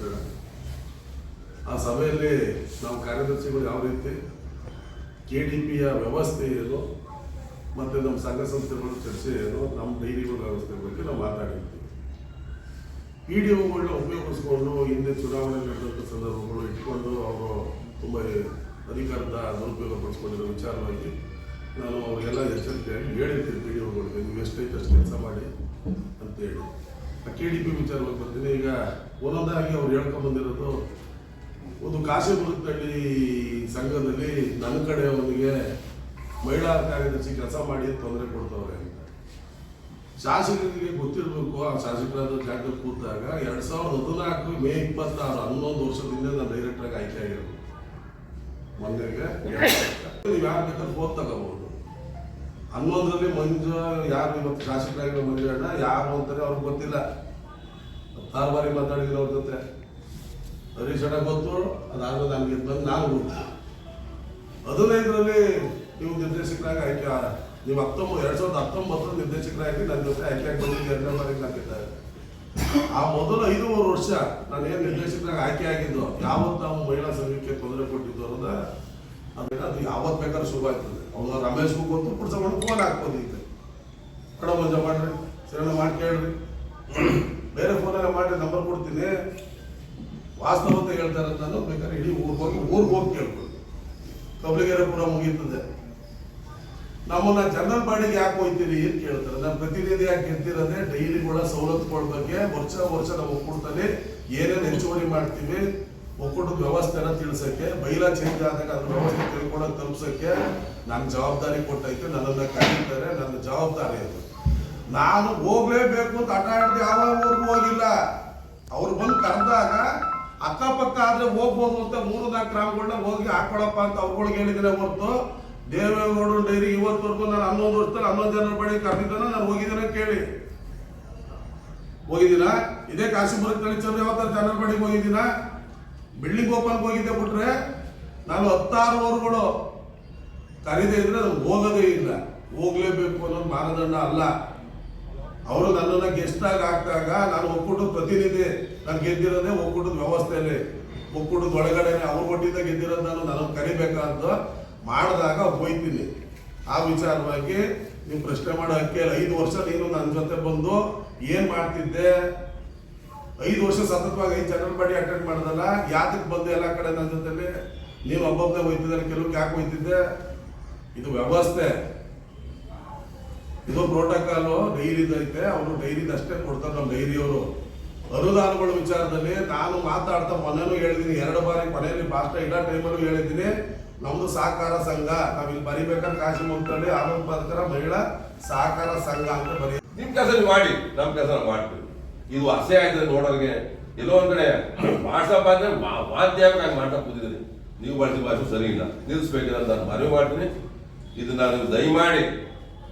ಬೇಡ. ಆ ಸಭೆಯಲ್ಲಿ ನಾವು ಕಾರ್ಯದರ್ಶಿಗಳು ಯಾವ ರೀತಿ KDPಯ ವ್ಯವಸ್ಥೆ ಏನು ಮತ್ತು ನಮ್ಮ ಸಂಘ ಸಂಸ್ಥೆಗಳ ಚರ್ಚೆ ಏನು, ನಮ್ಮ ಡೈರಿಗಳ ವ್ಯವಸ್ಥೆ ಬಗ್ಗೆ ನಾವು ಮಾತಾಡಿರ್ತೀವಿ. PDOಗಳನ್ನ ಉಪಯೋಗಿಸ್ಕೊಂಡು ಹಿಂದೆ ಚುನಾವಣೆ ನಡೆದಂಥ ಸಂದರ್ಭಗಳು ಇಟ್ಕೊಂಡು ಅವರು ತುಂಬ ಅಧಿಕಾರದ ದುರುಪಯೋಗ ಪಡಿಸ್ಕೊಂಡಿರೋ ವಿಚಾರವಾಗಿ ನಾನು ಅವರಿಗೆಲ್ಲ ಎಚ್ಚರಿಕೆ ಹೇಳಿರ್ತೀನಿ. PDOಗಳಿಗೆ ನೀವು ಎಷ್ಟೈತೆ ಅಷ್ಟು ಕೆಲಸ ಮಾಡಿ ಅಂತೇಳಿ. KDP ವಿಚಾರವಾಗಿ ಬರ್ತೀನಿ. ಈಗ ಒಂದೊಂದಾಗಿ ಅವ್ರು ಹೇಳ್ಕೊಂಡ್ಬಂದಿರೋದು, ಒಂದು ಕಾಶಿಮುರುತ್ತಳ್ಳಿ ಸಂಘದಲ್ಲಿ ನನ್ನ ಕಡೆ ಅವನಿಗೆ ಮಹಿಳಾ ಕಾರ್ಯದರ್ಶಿ ಕೆಲಸ ಮಾಡಿ ತೊಂದರೆ ಕೊಡ್ತವ್ರೆ ಅಂತ. ಶಾಸಕರಿಗೆ ಗೊತ್ತಿರಬೇಕು. ಆ ಶಾಸಕರಾದ ಜಾಗದಲ್ಲಿ ಕೂತಾಗ 2014 ಮೇ 26 11 ವರ್ಷದಿಂದ ನಾನು ಡೈರೆಕ್ಟರಾಗಿ ಆಯ್ಕೆ ಆಗಿರೋದು. ಮೊನ್ನೆಗೆ ನೀವು ಯಾರು ಬೇಕಾದ್ರೆ ಫೋನ್ ತಗೋಬಹುದು. 11ರಲ್ಲಿ ಮಂಜು ಯಾರು ಇವತ್ತು ಶಾಸಕರಾಗಿರೋ ಮಂಜಣ್ಣ ಯಾರು ಅಂತಾರೆ ಅವ್ರಿಗೆ ಗೊತ್ತಿಲ್ಲ. 6 ಬಾರಿ ಮಾತಾಡಿದ್ರು ಅವ್ರ ಜೊತೆ. ಹರೀಶ್ ಅಣ್ಣ ಗೊತ್ತು, ಅದಾದ್ಮೇಲೆ ನನಗೆ ಬಂದು ನಾನು ಗೊತ್ತು. 15ರಲ್ಲಿ ನೀವು ನಿರ್ದೇಶಕರಾಗಿ ಆಯ್ಕೆ, ನೀವು 2019 ನಿರ್ದೇಶಕರಾಗಿ ನನ್ನ ಜೊತೆ ಆಯ್ಕೆ ಬಂದಿದ್ದು 2ನೇ ಬಾರಿಗೆ ಹಾಕಿದ್ದಾರೆ. ಆ ಮೊದಲು 5 ವರ್ಷ ನಾನು ಏನು ನಿರ್ದೇಶಕರಾಗಿ ಆಯ್ಕೆ ಆಗಿದ್ದು, ಯಾವತ್ತು ನಾವು ಮಹಿಳಾ ಸಂಘಕ್ಕೆ ತೊಂದರೆ ಕೊಟ್ಟಿದ್ದು ಅನ್ನೋದ ಅದು ಯಾವತ್ತು ಬೇಕಾದ್ರೂ ಶುರು ಆಗ್ತದೆ. ಅವ್ನು ರಮೇಶ್ಗೂ ಗೊತ್ತು, ಪುಡ್ಸಕೊಂಡು ಫೋನ್ ಹಾಕ್ಬೋದು. ಈಗ ಕಡ ಮಂಜ ಮಾಡ್ರಿ, ಸರಿ ಮಾಡಿ ಕೇಳ್ರಿ, ಬೇರೆ ಫೋನೆಲ್ಲ ಮಾಡಿ ನಂಬರ್ ಕೊಡ್ತೀನಿ. ವಾಸ್ತವತೆ ಹೇಳ್ತಾರೆ. ನಾನು ಬೇಕಾದ್ರೆ ಇಡೀ ಊರಿಗೆ ಹೋಗಿ ಕೇಳ್ಬೋದು. ಕಬ್ಲಿಗೆರೆ ಪುರ ಮುಗೀತದೆ. ನಮ್ಮನ್ನ ಜನರಲ್ ಬಾಡಿಗೆ ಯಾಕೆ ಹೋಗ್ತೀರಿ ಅಂತ ಕೇಳ್ತಾರೆ. ನಾನು ಪ್ರತಿನಿಧಿ ಯಾಕೆ ಗೆದ್ದಿರೋದೆ ಡೈರಿಗಳ ಸವಲತ್ತುಗಳ ಬಗ್ಗೆ ವರ್ಷ ನಾವು ಒಕ್ಕೂಟದಲ್ಲಿ ಏನೇನು ಹೆಚ್ಚುವರಿ ಮಾಡ್ತೀವಿ, ಒಕ್ಕೂಟದ ವ್ಯವಸ್ಥೆನ ತಿಳಿಸಕ್ಕೆ, ಬೈಲಾ ಚೇಂಜ್ ಆದಾಗ ಅದ್ರ ವ್ಯವಸ್ಥೆ ತಿಳ್ಕೊಳ್ಳೋಕೆ ತಲುಪಿಸೋಕ್ಕೆ ನನ್ನ ಜವಾಬ್ದಾರಿ ಕೊಟ್ಟೈತೆ. ನನ್ನನ್ನು ಕರೀತಾರೆ, ನನ್ನ ಜವಾಬ್ದಾರಿ ಅದು. ನಾನು ಹೋಗ್ಲೇಬೇಕು ಅಂತ ಹಠ ಹಿಡಿದು ಯಾವ ಊರಿಗೂ ಹೋಗಿಲ್ಲ. ಅವ್ರು ಬಂದು ಕರೆದಾಗ ಅಕ್ಕಪಕ್ಕ ಆದ್ರೆ ಹೋಗ್ಬೋದು ಅಂತ 3-4 ಗ್ರಾಮಗಳನ್ನ ಹೋಗಿ ಹಾಕೊಳಪ್ಪ ಅಂತ ಅವ್ರುಗಳಿಗೆ ಹೇಳಿದ್ರೆ ಹೊರತು ದೇವೇಗೌಡರು ಡೈರಿ ಇವತ್ತವರೆಗೂ ನಾನು 11 ವರ್ಷದಲ್ಲಿ 11 ಜನರ ಬಳಿ ಕರೆದಿದ್ದಾನ. ನಾನು ಹೋಗಿದ್ದೇನೆ ಕೇಳಿ, ಹೋಗಿದ್ದೀನ? ಇದೇ ಕಾಶಿಮುರುತ್ತಳ್ಳಿ ಚಂದ್ರ ಯಾವತ್ತಾರು ಜನರ ಬಳಿಗೆ ಹೋಗಿದ್ದೀನ? ಬಿಲ್ಡಿಂಗ್ ಓಪನ್ಗೆ ಹೋಗಿದ್ದೆ ಬಿಟ್ರೆ ನಾನು 16 ಊರುಗಳು ಕರೀದೇ ಇದ್ರೆ ಅದು ಹೋಗೋದೇ ಇಲ್ಲ. ಹೋಗ್ಲೇಬೇಕು ಅನ್ನೋದು ಮಾನದಂಡ ಅಲ್ಲ. ಅವರು ನನ್ನನ್ನು ಗೆಸ್ಟ್ ಆಗಿ ಹಾಕಿದಾಗ ನಾನು ಒಕ್ಕೂಟದ ಪ್ರತಿನಿಧಿ, ನಾನು ಗೆದ್ದಿರೋದೇ ಒಕ್ಕೂಟದ ವ್ಯವಸ್ಥೆಯಲ್ಲಿ, ಒಕ್ಕೂಟದ ಒಳಗಡೆನೆ ಅವ್ರ ಒಟ್ಟಿಂದ ಗೆದ್ದಿರೋದು. ನಾನು ಕರಿಬೇಕಾದ ಮಾಡಿದಾಗ ಹೋಯ್ತೀನಿ. ಆ ವಿಚಾರವಾಗಿ ನೀವು ಪ್ರಶ್ನೆ ಮಾಡೋ ಹಕ್ಕಿಲ್ಲ. 5 ವರ್ಷ ನೀನು ನನ್ನ ಜೊತೆ ಬಂದು ಏನ್ ಮಾಡ್ತಿದ್ದೆ? 5 ವರ್ಷ ಸತತವಾಗಿ 5 ಜನರಲ್ ಬಾಡಿ ಅಟೆಂಡ್ ಮಾಡೋದಲ್ಲ, ಯಾತಕ್ಕೆ ಬಂದು ಎಲ್ಲ ಕಡೆ ನನ್ನ ಜೊತೆಲಿ? ನೀವು ಒಬ್ಬೊಬ್ಬನೇ ಹೋಯ್ತಿದ್ದಾರೆ, ಕೆಲವ್ರಿಗೆ ಯಾಕೆ ಹೋಯ್ತಿದ್ದೆ? ಇದು ವ್ಯವಸ್ಥೆ, ಇದು ಪ್ರೋಟೋಕಾಲು. ಡೈರಿದೈತೆ, ಅವರು ಡೈರಿದ ಅಷ್ಟೇ ಕೊಡ್ತಾರೆ. ನಮ್ಮ ಡೈರಿಯವರು ಅನುದಾನಗಳ ವಿಚಾರದಲ್ಲಿ ನಾನು ಮಾತಾಡ್ತಾ ಮೊನ್ನೆನೂ ಹೇಳಿದ್ದೀನಿ, 2 ಬಾರಿ ಕೊನೆಯಲ್ಲಿ ಭಾಷಣ ಇಡೋ ಟೈಮಲ್ಲೂ ಹೇಳಿದ್ದೀನಿ. ನಮ್ದು ಸಹಕಾರ ಸಂಘ, ನಾವಿಲ್ಲಿ ಬರಿಬೇಕಾದ್ರೆ ಕಾಶಿಮುರುತ್ತಳ್ಳಿ ಆನಂದಪದಕರ ಮಹಿಳಾ ಸಹಕಾರ ಸಂಘ ಅಂತ ಬರೀ. ನಿಮ್ ಕೆಲಸ ಮಾಡಿ, ನಮ್ಮ ಕೆಲಸ ಮಾಡ್ತೀವಿ. ಇದು ಅಸಹ್ಯ ಆಯ್ತದೆ ನೋಡೋರಿಗೆ. ಎಲ್ಲೋ ಒಂದ್ ಕಡೆ ವಾಟ್ಸಪ್ ಅಂದ್ರೆ ವಾದ್ಯ ನಾನು ಮಾಡ್ತಾ ಕೂತಿದ್ದೀನಿ. ನೀವು ಬಳಸಿ ಭಾಷೆ ಸರಿ ಇಲ್ಲ, ನಿಲ್ಲಿಸ್ಬೇಕಂತ ನಾನು ಮನವಿ ಮಾಡ್ತೀನಿ. ಇದು ನಾನು ದಯಮಾಡಿ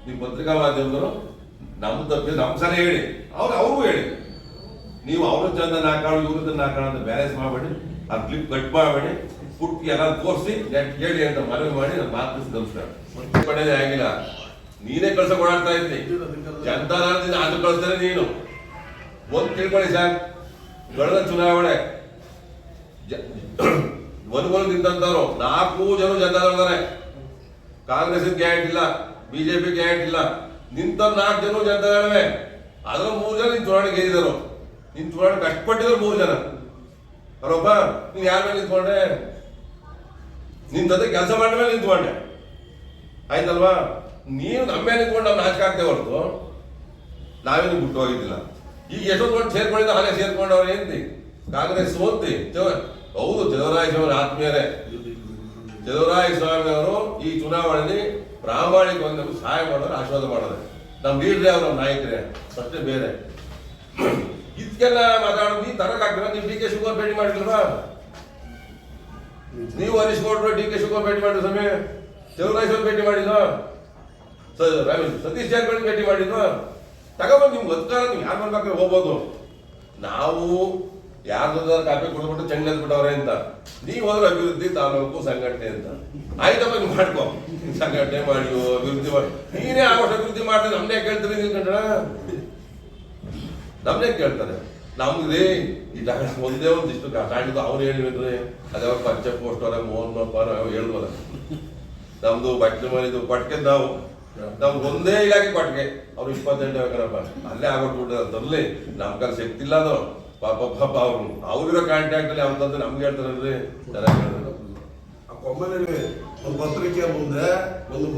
ನೀವು ಪತ್ರಿಕಾ ಮಾಧ್ಯಮದವರು ನಮ್ಮ ತಪ್ಪಿ ನಮ್ಮ ಸಲ ಹೇಳಿ, ಅವ್ರಿಗೂ ಹೇಳಿ. ನೀವು ಅವ್ರ ಚಂದ ನಾಕಾಳು ಇವ್ರದ್ದು ನಾಕಾಳು ಅಂತ ಬ್ಯಾಲೆನ್ಸ್ ಮಾಡಬೇಡಿ, ಅದು ಕ್ಲಿಪ್ ಕಟ್ ಮಾಡಬೇಡಿ, ಪುಟ್ಟಿ ಎಲ್ಲ ತೋರಿಸಿ ಹೇಳಿ ಅಂತ ಮನವಿ ಮಾಡಿ ನಾನು ಮಾತು ನಮಸ್ಕಾರ. ಪಡೆದೇ ಆಗಿಲ್ಲ, ನೀನೇ ಕಳ್ಸಕ್ ಓಡಾಡ್ತಾ ಇದ್ದಿ. ಜನತಾ ಅದು ಕಳಿಸ್ತಾರೆ ನೀನು. ಒಂದು ತಿಳ್ಕೊಳ್ಳಿ ಸರ್, ಕಳೆದ ಚುನಾವಣೆ ಮನುಗಳು ನಿಂತಂತವ್ರು 4 ಜನ ಜನತಾದಳ. ಕಾಂಗ್ರೆಸ್ ಗ್ಯಾರಂಟಿ ಇಲ್ಲ, ಬಿಜೆಪಿ ಗ್ಯಾರಂಟಿ ಇಲ್ಲ. ನಿಂತ 4 ಜನ ಜನತಾದಳವೇ. ಅದ್ರ 3 ಜನ ನಿನ್ ಚುನಾವಣೆ ಗೆದ್ದಿದ್ರು. ನಿನ್ ಚುನಾವಣೆ ಕಷ್ಟಪಟ್ಟಿದ್ರು 3 ಜನ. ಅವರೊಬ್ಬ ನೀನ್ ಯಾರ ಮೇಲೆ ನಿಂತ್ಕೊಂಡೆ? ನಿನ್ ಜೊತೆ ಕೆಲಸ ಮಾಡಿದ ಮೇಲೆ ನಿಂತ್ಕೊಂಡೆ, ಆಯ್ತಲ್ವಾ? ನೀವು ನಮ್ಮ ಮೇಲೆ ನಿಂತ್ಕೊಂಡು ನಾವು ನಾಚಿಕೆ ಆಗ್ತೇವೆ ಹೊರತು ನಾವೇನು ಬಿಟ್ಟು ಹೋಗಿದ್ದಿಲ್ಲ. ಈಗ ಎಷ್ಟೊಂದು ಸೇರ್ಕೊಂಡಿದ್ದ ಹಾಗೆ ಸೇರ್ಕೊಂಡವ್ರು ಏನ್ತಿ ಕಾಂಗ್ರೆಸ್ ಓದ್ತಿ. ಹೌದು, ಚಲುವರಾಯಸ್ವಾಮಿ ಆತ್ಮೀಯರೇ. ಚಲುವರಾಯಸ್ವಾಮಿ ಅವರು ಈ ಚುನಾವಣೆಯಲ್ಲಿ ಪ್ರಾಮಾಣಿಕವಾಗಿ ನಮ್ಗೆ ಸಹಾಯ ಮಾಡೋರು, ಆಶೀರ್ವಾದ ಮಾಡೋದು. ನಮ್ಮ ಲೀಡ್ರೇ ಅವ್ರ ನಾಯಕರೇ, ಅಷ್ಟೇ ಬೇರೆ. ಇದಕ್ಕೆಲ್ಲ ಮಾತಾಡೋದು ನೀ ತರಕ್ ಆಗ್ತೀರ. ನೀವು DK ಶಿವಕುಮಾರ್ ಭೇಟಿ ಮಾಡಿಲ್ವಾ? ನೀವು ಹರೀಶ್ ಗೌಡ್ರು DK ಶಿವಕುಮಾರ್ ಭೇಟಿ ಮಾಡಿದ್ರು, ಸಮಯ ಚಲುವರಾಯಸ್ವಾಮಿ ಭೇಟಿ ಮಾಡಿದ್ವಾ? ಸತೀಶ್ ಜಾರಕಿಹೊಳಿ ಭೇಟಿ ಮಾಡಿದ್ವಾ? ತಗೊಬಂದು ನಿಮ್ಗೆ ಅಧಿಕಾರ, ನೀವು ಯಾರು ಮಾಡ್ಬೇಕಾದ್ರೆ ಹೋಗ್ಬೋದು. ನಾವು ಯಾರ್ದಾದ್ರು ಕಾಪಿ ಕೊಡ್ಬಿಟ್ಟು ಚೆಂಡ ಬಿಟ್ಟವ್ರೆ ಅಂತ ನೀವು ಹೋದ್ರೆ ಅಭಿವೃದ್ಧಿ ತಾಲೂಕು ಸಂಘಟನೆ ಅಂತ ಆಯ್ತಪ್ಪ. ನೀವು ಮಾಡ್ಕೊ, ಸಂಘಟನೆ ಮಾಡಿಯೋ ಅಭಿವೃದ್ಧಿ ಮಾಡಿ. ನೀನೇ ಆಗೋಷ್ಟು ಅಭಿವೃದ್ಧಿ ಮಾಡ್ತಾರೆ, ನಮ್ನೇ ಕೇಳ್ತೀರಿ. ನೀವು ಕಂಡ್ರ ನಮ್ನೇ ಕೇಳ್ತಾರೆ. ನಮ್ಗೆ ಈ ಒಂದೇ ಒಂದಿಷ್ಟು ಕಾಣಿದ್ದು ಅವ್ರು ಹೇಳಿದ್ರೆ ಅದ್ಯಾವ ಪಂಚ ಪೋಸ್ಟ್ ಅವರ ಮೋಹನ್ ಹೇಳಿದ್ವಲ್ಲ ನಮ್ದು ಬಟ್ಟೆ ಮನೆದು ಕೊಟ್ಟಿಗೆ ನಮ್ಗೆ ಒಂದೇ ಇಲಾಖೆ ಕೊಟ್ಟಿಗೆ ಅವ್ರು 28 ಬೇಕನಪ್ಪ ಅಲ್ಲೇ ಆಗೋಟ್ಬಿಟ್ಟು ಅಂತರ್ಲಿ ನಮ್ ಕಲ್ ಶಕ್ತಿ ಇಲ್ಲ ಅದು ಪಾಪ ಅವ್ರಿರೋ ಕಾಂಟ್ಯಾಕ್ಟ್ ಅಲ್ಲಿ ಅಂತಂದ್ರೆ ನಮ್ಗೆ ಹೇಳ್ತಾರಲ್ರಿ ಚೆನ್ನಾಗಿ ಹೇಳಿದ್ರು. ಒಮ್ಮೆಲೆ ಒಂದು ಪತ್ರಿಕೆ ಮುಂದೆ ಒಂದು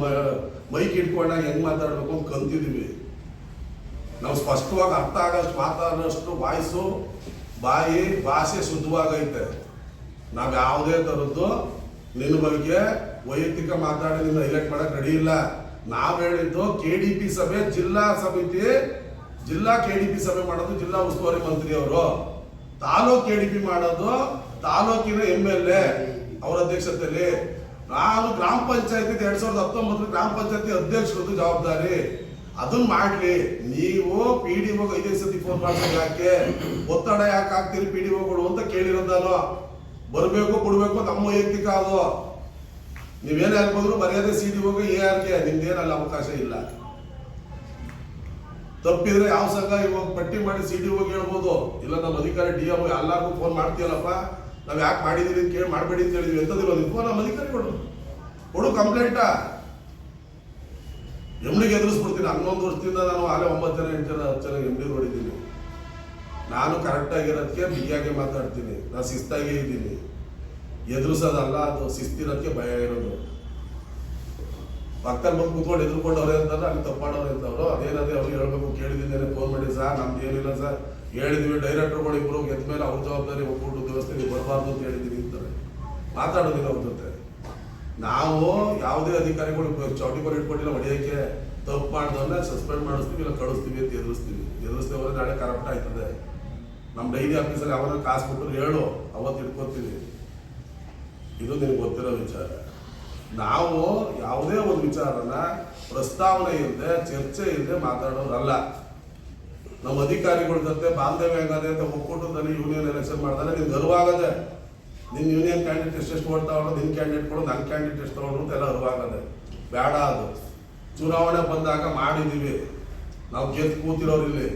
ಮೈಕ್ ಇಟ್ಕೊಂಡಾಗ ಹೆಂಗ್ ಮಾತಾಡ್ಬೇಕು ಅಂತ ಕಲ್ತಿದೀವಿ. ನಾವು ಸ್ಪಷ್ಟವಾಗಿ ಅರ್ಥ ಆಗಷ್ಟು ಮಾತಾಡೋಷ್ಟು ವಾಯ್ಸು ಭಾಷೆ ಶುದ್ಧವಾಗೈತೆ. ನಾವು ಯಾವುದೇ ಥರದ್ದು ನಿನ್ನ ಬಗ್ಗೆ ವೈಯಕ್ತಿಕ ಮಾತಾಡಿ ನಿನ್ನ ಹೈಲೈಟ್ ಮಾಡಕ್ ರೆಡಿ ಇಲ್ಲ. ನಾವು ಹೇಳಿದ್ದು KDP ಸಭೆ ಜಿಲ್ಲಾ KDP ಸಭೆ ಮಾಡೋದು ಜಿಲ್ಲಾ ಉಸ್ತುವಾರಿ ಮಂತ್ರಿ ಅವರು, ತಾಲೂಕ್ KDP ಮಾಡೋದು ತಾಲೂಕಿನ MLA ಅವರ ಅಧ್ಯಕ್ಷತೆಯಲ್ಲಿ. ನಾನು ಗ್ರಾಮ ಪಂಚಾಯತಿ 2019 ಗ್ರಾಮ ಪಂಚಾಯತಿ ಅಧ್ಯಕ್ಷರದ್ದು ಜವಾಬ್ದಾರಿ. ಅದನ್ನ ಮಾಡ್ಲಿ. ನೀವು PDO 5 ಸತಿ ಫೋನ್ ಮಾಡ್ಸೋದು ಯಾಕೆ, ಒತ್ತಡ ಯಾಕೆ ಹಾಕ್ತೀರಿ PDOಗಳು ಅಂತ ಕೇಳಿರೋದಲ್ಲ. ಬರ್ಬೇಕು ಕೊಡ್ಬೇಕು ನಮ್ಮ ವೈಯಕ್ತಿಕ ಅದು. ನೀವೇನು ಹೇಳ್ಬೋದ್ರು ಮರ್ಯಾದೆ CDOಗೆ ARಗೆ ನಿಮ್ದೇನಲ್ಲಿ ಅವಕಾಶ ಇಲ್ಲ. ತಪ್ಪಿದ್ರೆ ಯಾವ ಸಂಘ ಇವಾಗ ಪಟ್ಟಿ ಮಾಡಿ CDOಗೆ ಹೇಳ್ಬೋದು, ಇಲ್ಲ ನಮ್ಮ ಅಧಿಕಾರಿ DMO ಎಲ್ಲರಿಗೂ ಫೋನ್ ಮಾಡ್ತೀಯಲ್ಲಪ್ಪ ನಾವ್ ಯಾಕೆ ಮಾಡಿದೀವಿ ಕೇಳಿ ಮಾಡಬೇಡಿ ಅಂತ ಹೇಳಿದ್ವಿ ಎಂತದಿಲ್ಲ. ನೀವು ನಮ್ಮ ಅಧಿಕಾರಿಗಳು ಕೊಡು ಕಂಪ್ಲೇಂಟ. MDಗೆ ಎದುರಿಸ್ಬಿಡ್ತೀನಿ. 11 ವರ್ಷದಿಂದ ನಾನು ಆಲೆ 9 ಜನ 8 ಜನ 10 ಜನ MD ನೋಡಿದ್ದೀನಿ. ನಾನು ಕರೆಕ್ಟ್ ಆಗಿರೋದಕ್ಕೆ ಬಿಗಿಯಾಗಿ ಮಾತಾಡ್ತೀನಿ. ನಾನು ಶಿಸ್ತಾಗಿ ಇದ್ದೀನಿ. ಎದುರಿಸೋದಲ್ಲ, ಅದು ಶಿಸ್ತಿರೋದಕ್ಕೆ ಭಯ ಇರೋದು. ಪಕ್ಕದಲ್ಲಿ ಬಂದು ಕೂತ್ಕೊಂಡು ಎದುರ್ಕೊಂಡವ್ರೆ ಅಂತಂದ್ರೆ ಅಲ್ಲಿ ತಪ್ಪಾಡವ್ರೆ ಅಂತವ್ರು. ಅದೇನದೇ ಅವ್ರು ಹೇಳ್ಬೇಕು, ಕೇಳಿದ್ದೀನಿ ಫೋನ್ ಮಾಡಿ ಸರ್ ನಮ್ದು ಏನಿಲ್ಲ ಸರ್ ಹೇಳಿದ್ವಿ, ಡೈರೆಕ್ಟರ್ಗಳು ಇಬ್ಬರು ಎದ್ದ ಮೇಲೆ ಅವ್ರ ಜವಾಬ್ದಾರಿ ಒಕ್ಕೂಟ ವ್ಯವಸ್ಥೆ ನೀವು ಬರಬಾರ್ದು ಅಂತ ಹೇಳಿದ್ದೀನಿ ಅಂತಾರೆ. ಮಾತಾಡೋದಿಲ್ಲ ಅವ್ರ ಜೊತೆ. ನಾವು ಯಾವುದೇ ಅಧಿಕಾರಿಗಳು ಚೌಟಿಪರ್ ಇಟ್ಕೊಂಡಿಲ್ಲ ಹೊಡೆಯೋಕ್ಕೆ. ತಪ್ಪು ಮಾಡಿದವ್ರನ್ನ ಸಸ್ಪೆಂಡ್ ಮಾಡಿಸ್ತೀವಿ, ಇಲ್ಲ ಕಳಿಸ್ತೀವಿ ಅಂತ ಎದುರಿಸ್ತೇವೆ. ನಾಳೆ ಕರೆಕ್ಟ್ ಆಯ್ತದೆ. ನಮ್ಮ ಡೈಲಿ ಆಫೀಸಲ್ಲಿ ಅವನ ಕಾಸು ಕೊಟ್ಟರು ಹೇಳು, ಅವತ್ತು ಇಟ್ಕೊತೀವಿ. ಇದು ನಿನಗೆ ಗೊತ್ತಿರೋ ವಿಚಾರ. ನಾವು ಯಾವುದೇ ಒಂದು ವಿಚಾರನ ಪ್ರಸ್ತಾವನೆ ಇಲ್ಲದೆ ಚರ್ಚೆ ಇಲ್ಲದೆ ಮಾತಾಡೋರಲ್ಲ. ನಮ್ಮ ಅಧಿಕಾರಿಗಳ ಜೊತೆ ಬಾಂಧವ್ಯ ಹೆಂಗದೆ ಅಂತ ಒಕ್ಕೂಟದಲ್ಲಿ ಯೂನಿಯನ್ ಎಲೆಕ್ಷನ್ ಮಾಡ್ತಾರೆ. ನಿನ್ಗೆ ಅರಿವಾಗದೆ ನಿನ್ನ ಯೂನಿಯನ್ ಕ್ಯಾಂಡಿಡೇಟ್ ಎಷ್ಟು ಓಟ್ ತಗೊಂಡು, ನಿನ್ನ ಕ್ಯಾಂಡಿಡೇಟ್ ಕೊಡು, ನನ್ನ ಕ್ಯಾಂಡಿಡೇಟ್ ಎಷ್ಟು ತಗೊಂಡು ಅಂತ ಎಲ್ಲ ಅರಿವಾಗದೆ ಬೇಡ. ಅದು ಚುನಾವಣೆ ಬಂದಾಗ ಮಾಡಿದ್ದೀವಿ. ನಾವು ಗೆದ್ದು ಕೂತಿರೋರು ಇಲ್ಲಿ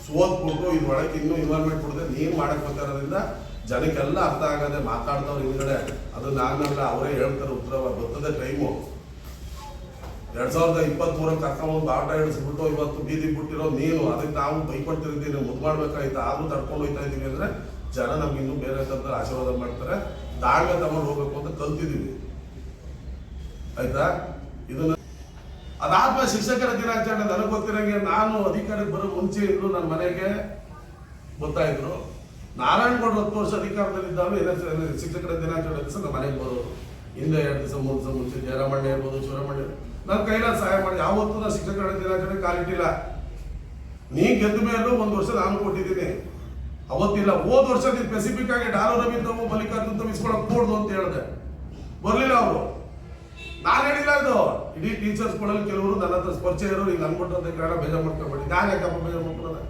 ಸೋತ್ಬಿಟ್ಟು ಇದು ಒಳಗೆ ಇನ್ನೂ ಇನ್ವಾಲ್ವ್ಮೆಂಟ್ ಕೊಡದೆ ನೀನು ಮಾಡಕ್ ಬರ್ತಾರೋದ್ರಿಂದ ಜನಕ್ಕೆಲ್ಲ ಅರ್ಥ ಆಗದೆ ಮಾತಾಡ್ದವ್ರು ಹಿಂದ್ಗಡೆ. ಅದು ನಾನಲ್ಲ, ಅವರೇ ಹೇಳ್ತಾರೆ ಉತ್ತರ ಬರ್ತದೆ ಟೈಮು. 2023 ಕರ್ಕೊಂಡು ಬಾಟ ಹಿಡಿಸ್ಬಿಟ್ಟು ಇವತ್ತು ಬೀದಿ ಬಿಟ್ಟಿರೋ ನೀನು. ಅದಕ್ಕೆ ನಾವು ಬೈಪಟ್ಟಿರ್ತೀನಿ, ಮುದ್ದು ಮಾಡ್ಬೇಕಾಯ್ತು. ಆದ್ರೂ ತಡ್ಕೊಂಡು ಹೋಗ್ತಾ ಇದ್ದೀವಿ ಅಂದ್ರೆ ಜನ ನಮ್ಗೆ ಇನ್ನೂ ಬೇರೆ ಥರದ ಆಶೀರ್ವಾದ ಮಾಡ್ತಾರೆ. ತಾಳ್ಮೆ ತಗೊಂಡು ಹೋಗ್ಬೇಕು ಅಂತ ಕಲ್ತಿದ್ದೀವಿ. ಆಯ್ತಾ? ಇದನ್ನ ಅದಾದ್ಮೇಲೆ ಶಿಕ್ಷಕರ ದಿನಾಚರಣೆ ನನಗೆ ಗೊತ್ತಿರಂಗೆ ನಾನು ಅಧಿಕಾರಕ್ಕೆ ಬರೋ ಮುಂಚೆ ಇದ್ರು ನನ್ನ ಮನೆಗೆ ಬರ್ತಾ ಇದ್ರು. ನಾರಾಯಣಗೌಡರು 10 ವರ್ಷ ಅಧಿಕಾರದಲ್ಲಿದ್ದಾವೆ. ಶಿಕ್ಷಕರ ದಿನಾಚರಣೆ ದಿವಸ ನಮ್ಮ ಮನೆಗೆ ಬರೋರು. ಹಿಂದೆ 2 ದಿವಸ 3 ದಿವಸ ಮುಂಚೆ ಜಯರಾಮಣ್ಣ ಇರ್ಬೋದು, ಶಿವರಾಮಣ್ಣ ನನ್ನ ಕೈಲಾದ ಸಹಾಯ ಮಾಡಿ ಯಾವತ್ತೂ ನಾನು ಶಿಕ್ಷಕರ ದಿನಾಚರಣೆ ಕಾಲಿಟ್ಟಿಲ್ಲ. ನೀ ಗೆದ್ದ ಮೇಲೂ 1 ವರ್ಷ ನಾನು ಕೊಟ್ಟಿದ್ದೀನಿ, ಅವತ್ತಿಲ್ಲ. ಹೋದ ವರ್ಷ ನೀನು ಸ್ಪೆಸಿಫಿಕ್ ಆಗಿ ಡಾರೋ ರವೀಂದ್ರ ಮಲ್ಲಿಕಾರ್ಜುನ್ ಇಸ್ಕೊಳಕ್ ಕೂಡ್ದು ಅಂತ ಹೇಳಿದೆ, ಬರ್ಲಿಲ್ಲ ಅವರು. ನಾನು ಹೇಳಿಲ್ಲ ಇದು. ಇಡೀ ಟೀಚರ್ಸ್ಗಳಲ್ಲಿ ಕೆಲವರು ನನ್ನ ಹತ್ರ ಪರಿಚಯ ಇರೋರು ಈಗ ಅನ್ಬಿಟ್ಟು ಅಂತ ಕಾರಣ ಬೇಜಾರು ಮಾಡ್ಕೊಬೇಡಿ. ನಾನು ಯಾಕಪ್ಪ ಬೇಜಾರು ಮಾಡ್ಕೊಳ್ಳೋದು,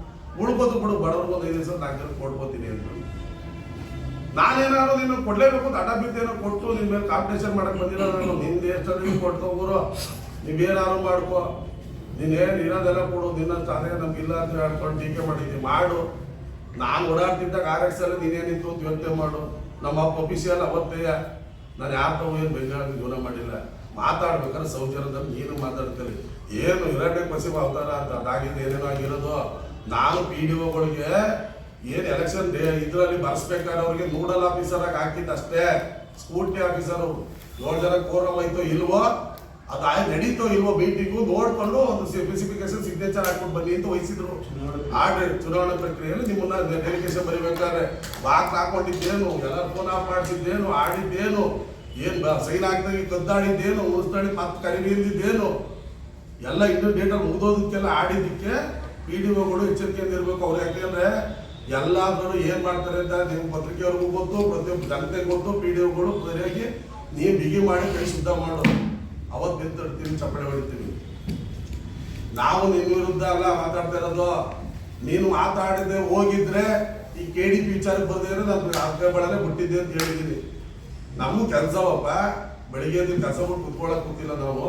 ಉಳ್ಬೋದು ಬಿಡು, ಬಡವ್ರಿಗೆ ಒಂದು 5 ದಿವಸ 4 ಜನ ಕೊಡ್ಬೋತೀನಿ ಅಂತ. ನಾನೇನಾದ್ರು ನೀನು ಕೊಡ್ಲೇಬೇಕು ಅಂತ ಅಡ್ಡ ಬಿದ್ದೇನೋ ಕೊಟ್ಟು ನಿನ್ ಮೇಲೆ ಕಾಂಪಿಟೇಷನ್ ಮಾಡಕ್ ಬಂದಿಲ್ಲ ನಾನು. ನಿಂದ ಎಷ್ಟು ಕೊಡ್ತಾ ಹೋಗೋರು, ನೀವೇನಾದ್ರು ಮಾಡ್ಕೋ, ನೀನೇನು ಇರೋದೆಲ್ಲ ಕೊಡು, ನಿನ್ನ ಅದೇ ನಮ್ಗಿಲ್ಲ ಅಂತ ಹೇಳ್ಕೊಂಡು ಟೀಕೆ ಮಾಡಿದ್ವಿ ಮಾಡು. ನಾನು ಓಡಾಡ್ತಿದ್ದಾಗ RX ಅಲ್ಲಿ ನೀನೇನಿತ್ತು ಅಂತ ಯೋಚನೆ ಮಾಡು. ನಮ್ಮ ಅಪ್ಪ ಅಫಿಷಿಯಲ್ ಅವತ್ತೇ ನಾನು ಯಾರ ತಾವು ಏನು ಬೆಂಗಳೂರಿಗೆ ಜೀವನ ಮಾಡಿಲ್ಲ. ಮಾತಾಡ್ಬೇಕಾದ್ರೆ ಸೌಜನ್ಯದಲ್ಲಿ ನೀನು ಮಾತಾಡ್ತೀರಿ. ಏನು 2ನೇ ಪಶ್ಚಿಮ ಅವತಾರ ಅಂತ ಅದಾಗಿದೆ, ಏನೇನೋ ಆಗಿರೋದು. ನಾನು PDOಗಳಿಗೆ ಏನು ಎಲೆಕ್ಷನ್ ಇದರಲ್ಲಿ ಬರ್ಸ್ಬೇಕಾದ್ರೆ ಅವ್ರಿಗೆ ನೋಡಲ್ ಆಫೀಸರ್ ಆಗಿ ಹಾಕಿದ್ದು ಅಷ್ಟೇ. ಸ್ಕೂಟಿ ಆಫೀಸರು 7 ಜನ ಕೋರಮ್ ಆಯ್ತೋ ಇಲ್ವೋ, ಅದು ನಡೀತೋ ಇಲ್ವೋ ಮೀಟಿಂಗು ನೋಡ್ಕೊಂಡು ಒಂದು ಸ್ಪೆಸಿಫಿಕೇಶನ್ ಸಿಗ್ನೇಚರ್ ಹಾಕ್ಬಿಟ್ಟು ಬನ್ನಿ ಅಂತ ವಹಿಸಿದ್ರು. ಚುನಾವಣೆ ಪ್ರಕ್ರಿಯೆಯಲ್ಲಿ ನಿಮ್ಮನ್ನ ಡೆಲಿಗೇಷನ್ ಬರೀಬೇಕಾದ್ರೆ ಬಾಕ್ ಹಾಕೊಂಡಿದ್ದೇನು, ಎಲ್ಲರೂ ಫೋನ್ ಆಫ್ ಮಾಡಿಸಿದ್ದೇನು, ಆಡಿದ್ದೇನು, ಏನ್ ಸೈನ್ ಹಾಕಿದಾಗ ಕದ್ದಾಡಿದ್ದೇನು, ಉಳಿಸ್ತಾಡಿ ಮತ್ತೆ ಕರಿಬೇಂದಿದ್ದೇನು ಎಲ್ಲ ಇನ್ನೂ ಡೇಟಲ್ಲಿ ಮುಗಿದೋದಕ್ಕೆಲ್ಲ ಆಡಿದ್ದಕ್ಕೆ PDOಗಳು ಎಚ್ಚರಿಕೆಯಿಂದ ಇರಬೇಕು. ಅವ್ರು ಯಾಕೆಂದ್ರೆ ಎಲ್ಲಾದ್ರೂ ಏನ್ ಮಾಡ್ತಾರೆ ಅಂತ ನೀವು ಪತ್ರಿಕೆಯವ್ರಿಗೂ ಗೊತ್ತು, ಪ್ರತಿಯೊಬ್ಬ ಜನತೆಗೆ ಗೊತ್ತು. PDOಗಳು ಸರಿಯಾಗಿ ನೀವು ಬಿಗಿ ಮಾಡಿ ಕೈ ಶುದ್ಧ ಮಾಡೋದು. ಅವತ್ತು ನಿಂತಿರ್ತೀವಿ, ಚಪ್ಪಳೆ ಹೊಡಿತೀವಿ. ನಾವು ನಿನ್ನ ವಿರುದ್ಧ ಅಲ್ಲ ಮಾತಾಡ್ತಾ ಇರೋದು. ನೀನು ಮಾತಾಡಿದೆ ಹೋಗಿದ್ರೆ ಈ KDP ವಿಚಾರಕ್ಕೆ ಬರ್ದಿದ್ರೆ ನಾನು ಅರ್ಧ ಬಳನೆ ಬಿಟ್ಟಿದ್ದೆ ಅಂತ ಹೇಳಿದ್ದೀನಿ. ನಮ್ಮ ಕೆಲಸವಪ್ಪ, ಬೆಳಿಗ್ಗೆ ಕೆಲಸ ಬಿಟ್ಟು ಕುತ್ಕೊಳಕ್ ಕೂತಿಲ್ಲ ನಾವು.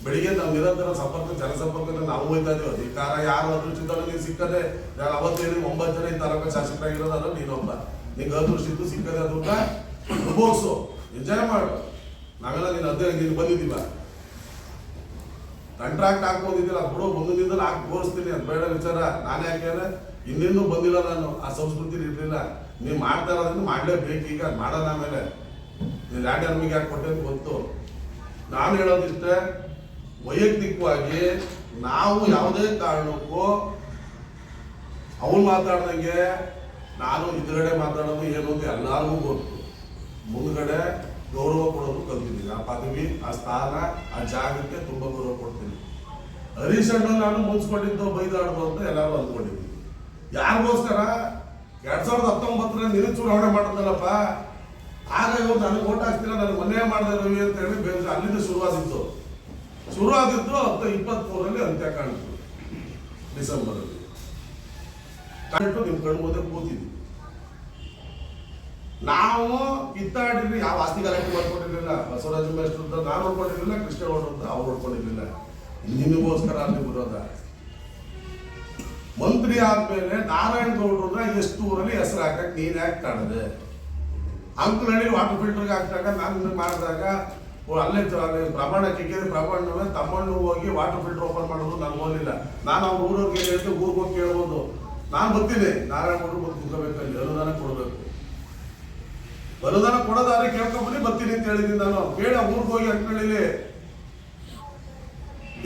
ಬೆಳಿಗ್ಗೆ ನಾವು ನಿರಂತರ ಸಂಪರ್ಕ ಜನಸಂಪರ್ಕದಲ್ಲಿ ನಾವು ಹೋಗ್ತಾ ಇದೀವಿ. ಅಧಿಕಾರ ಯಾರು ಅದೃಷ್ಟದಲ್ಲಿ ಸಿಕ್ಕದೆ. ನಾನು ಅವತ್ತೇಳಿ 9 ಜನ ಈ ತಾಲೂಕು ಶಾಸಕರಾಗಿರೋದಲ್ಲ, ನೀನೊಬ್ಬ. ನಿಂಗೆ ಅದೃಷ್ಟ ಇದ್ದು ಸಿಕ್ಕದೆ ಅದನ್ನ ಅನುಭವಿಸು, ಎಂಜಾಯ್ ಮಾಡು. ನಾವೆಲ್ಲ ನೀನು ಅಧ್ಯಕ್ಷ ನೀನು ಬಂದಿದ್ದೀವ, ಕಾಂಟ್ರಾಕ್ಟ್ ಹಾಕೋದಿದ್ದಿಲ್ಲ, ಅದು ಬಿಡೋ ಮುಂದಿನ ದಿನದಲ್ಲಿ ಹಾಕಿ ತೋರಿಸ್ತೀನಿ, ಅದು ಬೇಡ ವಿಚಾರ. ನಾನೇ ಯಾಕೆಂದ್ರೆ ಇನ್ನೇನು ಬಂದಿಲ್ಲ, ನಾನು ಆ ಸಂಸ್ಕೃತಿ ಇರಲಿಲ್ಲ. ನೀವು ಮಾಡ್ತಾ ಇರೋದ್ರಿಂದ ಮಾಡಲೇಬೇಕು. ಈಗ ಮಾಡೋಣ, ಆಮೇಲೆ ನೀನು ಲ್ಯಾಂಡ್ ಆರ್ಮಿಗೆ ಯಾಕೆ ಕೊಟ್ಟೆ ಅಂತ ಗೊತ್ತು. ನಾನು ಹೇಳೋದಿಷ್ಟೇ, ವೈಯಕ್ತಿಕವಾಗಿ ನಾವು ಯಾವುದೇ ಕಾರಣಕ್ಕೂ ಅವ್ರು ಮಾತಾಡ್ದಂಗೆ ನಾನು ಎದುರುಗಡೆ ಮಾತಾಡೋದು ಏನು ಅಂತ ಎಲ್ಲರಿಗೂ ಗೊತ್ತು. ಮುಂದ್ಗಡೆ ಗೌರವ ಕೊಡೋದು ಕಲ್ತಿದ್ದೀನಿ. ಆ ಪದವಿ, ಆ ಸ್ಥಾನ, ಆ ಜಾಗಕ್ಕೆ ತುಂಬ ಗೌರವ ಕೊಡ್ತೀನಿ. ಹರೀಶ್ ಅಣ್ಣ ನಾನು ಮುನ್ಸ್ಕೊಂಡಿದ್ದು ಬೈದಾಡ್ದು ಅಂತ ಎಲ್ಲರೂ ಅಂದ್ಕೊಂಡಿದ್ದೀನಿ. ಯಾರಿಗೋಸ್ಕರ 2019 ನೀನು ಚುನಾವಣೆ ಮಾಡಿದ್ನಲ್ಲಪ್ಪ, ಆಗ ಇವ್ರು ನನಗೆ ಓಟ್ ಹಾಕ್ತಿಲ್ಲ, ನನಗೆ ಮನೆ ಮಾಡಿದೆ ರವಿ ಅಂತ ಹೇಳಿ ಬೇರೆ ಅಲ್ಲಿಂದ ಶುರುವಾದಿದ್ದು 23ರಲ್ಲಿ ಅಂತ್ಯ ಕಾಣಿತು. ಡಿಸೆಂಬರಲ್ಲಿ ಕಾಣಿಟ್ಟು ನಿಮ್ಮ ಕಣ್ಣು ಮುಂದೆ ಕೂತಿದ್ವಿ. ನಾವು ಕಿತ್ತಾಡಿದ್ವಿ, ಯಾವ ಆಸ್ತಿ ಗಲಾಟೆ ಮಾಡ್ಕೊಂಡಿರ್ಲಿಲ್ಲ. ಬಸವರಾಜ ಮೇಷ್ಟ್ರು ಅಂತ ನಾನು ನೋಡ್ಕೊಂಡಿರ್ಲಿಲ್ಲ, ಕೃಷ್ಣೇಗೌಡರು ಅಂತ ಅವ್ರು ನೋಡ್ಕೊಂಡಿರ್ಲಿಲ್ಲ. ನಿಮಗೋಸ್ಕರ ಅಲ್ಲಿ ಬರೋದ. ಮಂತ್ರಿ ಆದ್ಮೇಲೆ ನಾರಾಯಣಗೌಡ್ರ ಎಷ್ಟು ಊರಲ್ಲಿ ಹೆಸರು ಹಾಕಕ್ ನೀನ್ ಯಾಕೆ ಕಾಣದೆ? ಅಂಕನಹಳ್ಳಿ ವಾಟರ್ ಫಿಲ್ಟರ್ಗೆ ಹಾಕ್ದಾಗ ನಾನು ಮಾಡಿದಾಗ ಅಲ್ಲೇ ಪ್ರಮಾಣಕ್ಕೆ ಪ್ರಮಾಣವೇ ತಮ್ಮಣ್ಣು ಹೋಗಿ ವಾಟರ್ ಫಿಲ್ಟರ್ ಓಪನ್ ಮಾಡೋದು ನಾನು ಹೋಗಲಿಲ್ಲ. ನಾನು ಅವ್ರ ಊರವ್ರಿಗೆ ಹೇಳ್ತು, ಊರಿಗೆ ಹೋಗಿ ಕೇಳ್ಬೋದು. ನಾನು ಬರ್ತೀನಿ, ನಾರಾಯಣಗೌಡರು ಬಂದು ಕುತ್ಕೋಬೇಕಲ್ಲಿ, ಅನುದಾನ ಕೊಡಬೇಕು. ಅನುದಾನ ಕೊಡೋದಾದ್ರೆ ಕೇಳ್ಕೊಂಬನ್ನಿ, ಬರ್ತೀನಿ ಅಂತ ಹೇಳಿದ್ದೀನಿ ನಾನು. ಬೇಡ, ಊರಿಗೆ ಹೋಗಿ ಅಂಕನಹಳ್ಳಿಲಿ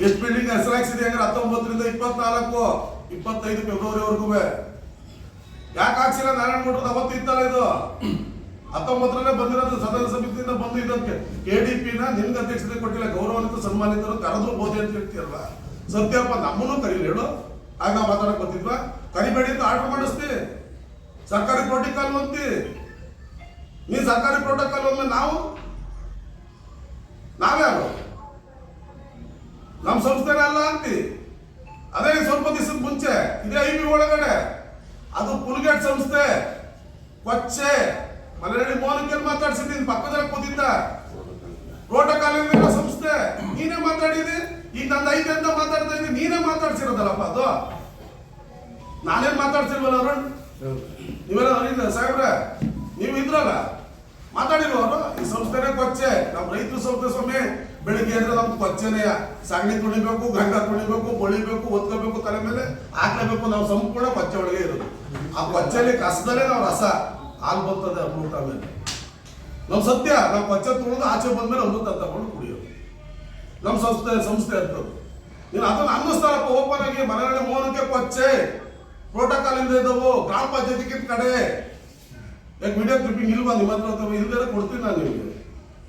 ಎಷ್ಟು ಬಿಲ್ಡಿಂಗ್ ಹೆಸರಾಗಿಸಿದೆ ಅಂದ್ರೆ 19ರಿಂದ 24, 25 ಫೆಬ್ರವರಿವರೆಗೂ ಯಾಕೆ ಹಾಕ್ಸಿಲ್ಲ? ನಾರಾಯಣಗೌಡ್ರದ್ದು ಅವತ್ತು ಇತ್ತಲ್ಲ, ಇದು 19ರಲ್ಲೇ ಬಂದಿರೋದು. ಸದನ ಸಮಿತಿಯಿಂದ ಬಂದು ಇದಕ್ಕೆ KDP-ನ ನಿಮ್ಗೆ ಅಧ್ಯಕ್ಷತೆ ಕೊಟ್ಟಿಲ್ಲ, ಗೌರವಾನ್ವಿತ ಸನ್ಮಾನಿತರು ಕರೆದ್ರು ಬೋಧೆ ಅಂತ ಹೇಳ್ತೀಯಲ್ವಾ? ಸತ್ಯಪ್ಪ, ನಮ್ಮನ್ನು ಕರೀಲಿ ಹೇಳು. ಆಗ ನಾವು ಮಾತಾಡಕ್ ಬರ್ತಿದ್ವಾ? ಕರಿಬೇಡಿ ಅಂತ ಆರ್ಡರ್ ಮಾಡಿಸ್ತಿ, ಸರ್ಕಾರಿ ಪ್ರೋಟೋಕಾಲ್ ಅಂತಿ. ನೀ ಸರ್ಕಾರಿ ಪ್ರೋಟೋಕಾಲ್ ಅಂದ್ಮೇಲೆ ನಾವ್ಯಾರು? ನಮ್ಮ ಸಂಸ್ಥೆನೇ ಅಲ್ಲ ಅಂತಿ. ಅದೇ ಸ್ವಲ್ಪ ದಿವಸದ ಮುಂಚೆ ಇದೇ IB ಒಳಗಡೆ ಅದು ಪುಲ್ಗೇಟ್ ಸಂಸ್ಥೆ ಕೊಚ್ಚೆ ಮಲೆನಾಡಿ ಮೋಹನಕ್ಕೆ ಮಾತಾಡ್ಸಿದ್ದೀನಿ, ಪಕ್ಕದಲ್ಲಿ ಕೂತಿದ್ದ. ಪ್ರೋಟೋಕಾಲ್ ಸಂಸ್ಥೆ ನೀನೇ ಮಾತಾಡಿದಿ. ಈಗ ನಂದು 5 ಅಂತ ಮಾತಾಡ್ತಾ ಇದ್ದೀನಿ, ನೀನೇ ಮಾತಾಡ್ಸಿರೋದಲ್ಲಪ್ಪ ಅದು. ನಾನೇನ್ ಮಾತಾಡ್ಸಿಲ್ವಲ್ಲ ಅರುಣ್? ನೀವೆಲ್ಲ ಸಾಹೇಬ್ರೆ, ನೀವು ಇದ್ರಲ್ಲ, ಮಾತಾಡಿರೋರು. ಈ ಸಂಸ್ಥೆನೇ ಕೊಚ್ಚೆ. ನಮ್ಮ ರೈತರು ಸಂಸ್ಥೆ ಸ್ವಾಮಿ, ಬೆಳಿಗ್ಗೆ ಅಂದ್ರೆ ನಮ್ಗೆ ಕೊಚ್ಚೆನೆಯ. ಸಗಣಿ ತುಳಿಬೇಕು, ಗಂಡ ತುಳಿಬೇಕು, ಬಳಿಬೇಕು, ಒತ್ಕೋಬೇಕು, ತಲೆ ಮೇಲೆ ಹಾಕ್ಲೇಬೇಕು. ನಾವು ಸಂಪೂರ್ಣ ಕೊಚ್ಚೆ ಒಳಗೆ ಇರೋದು. ಆ ಕೊಚ್ಚೆಲಿ ಕಸದಲ್ಲೇ ನಾವು ರಸ ಹಾಲು ಬರ್ತದೆ ಅಮೃತ ಮೇಲೆ. ನಮ್ಮ ಸತ್ಯ, ನಾವು ಕೊಚ್ಚೆ ತುಳಿದು ಆಚೆ ಬಂದ್ಮೇಲೆ ಅಮೃತ ತಗೊಂಡು ಕುಡಿಯೋದು ನಮ್ಮ ಸಂಸ್ಥೆ ಅಂತದ್ದು. ನೀನು ಅದನ್ನ ಅನ್ನಿಸ್ತಾರಪ್ಪ ಓಪನ್ ಆಗಿ. ಮನೆಯಲ್ಲಿ ಮೋಹನಕ್ಕೆ ಕೊಚ್ಚೆ ಪ್ರೋಟೋಕಾಲ್ ಇಂದ ಇದ್ದವು, ಗ್ರಾಮ ಪಂಚಾಯತಿಗೆ ಕಡೆ. ಯಾಕೆ ವಿಡಿಯೋ ಕ್ಲಿಪ್ಪಿಂಗ್ ಇಲ್ವಾ ನಿಮ್ಮ ಹತ್ರ? ಇಲ್ದೇ ಕೊಡ್ತೀನಿ ನಾನು ನಿಮಗೆ.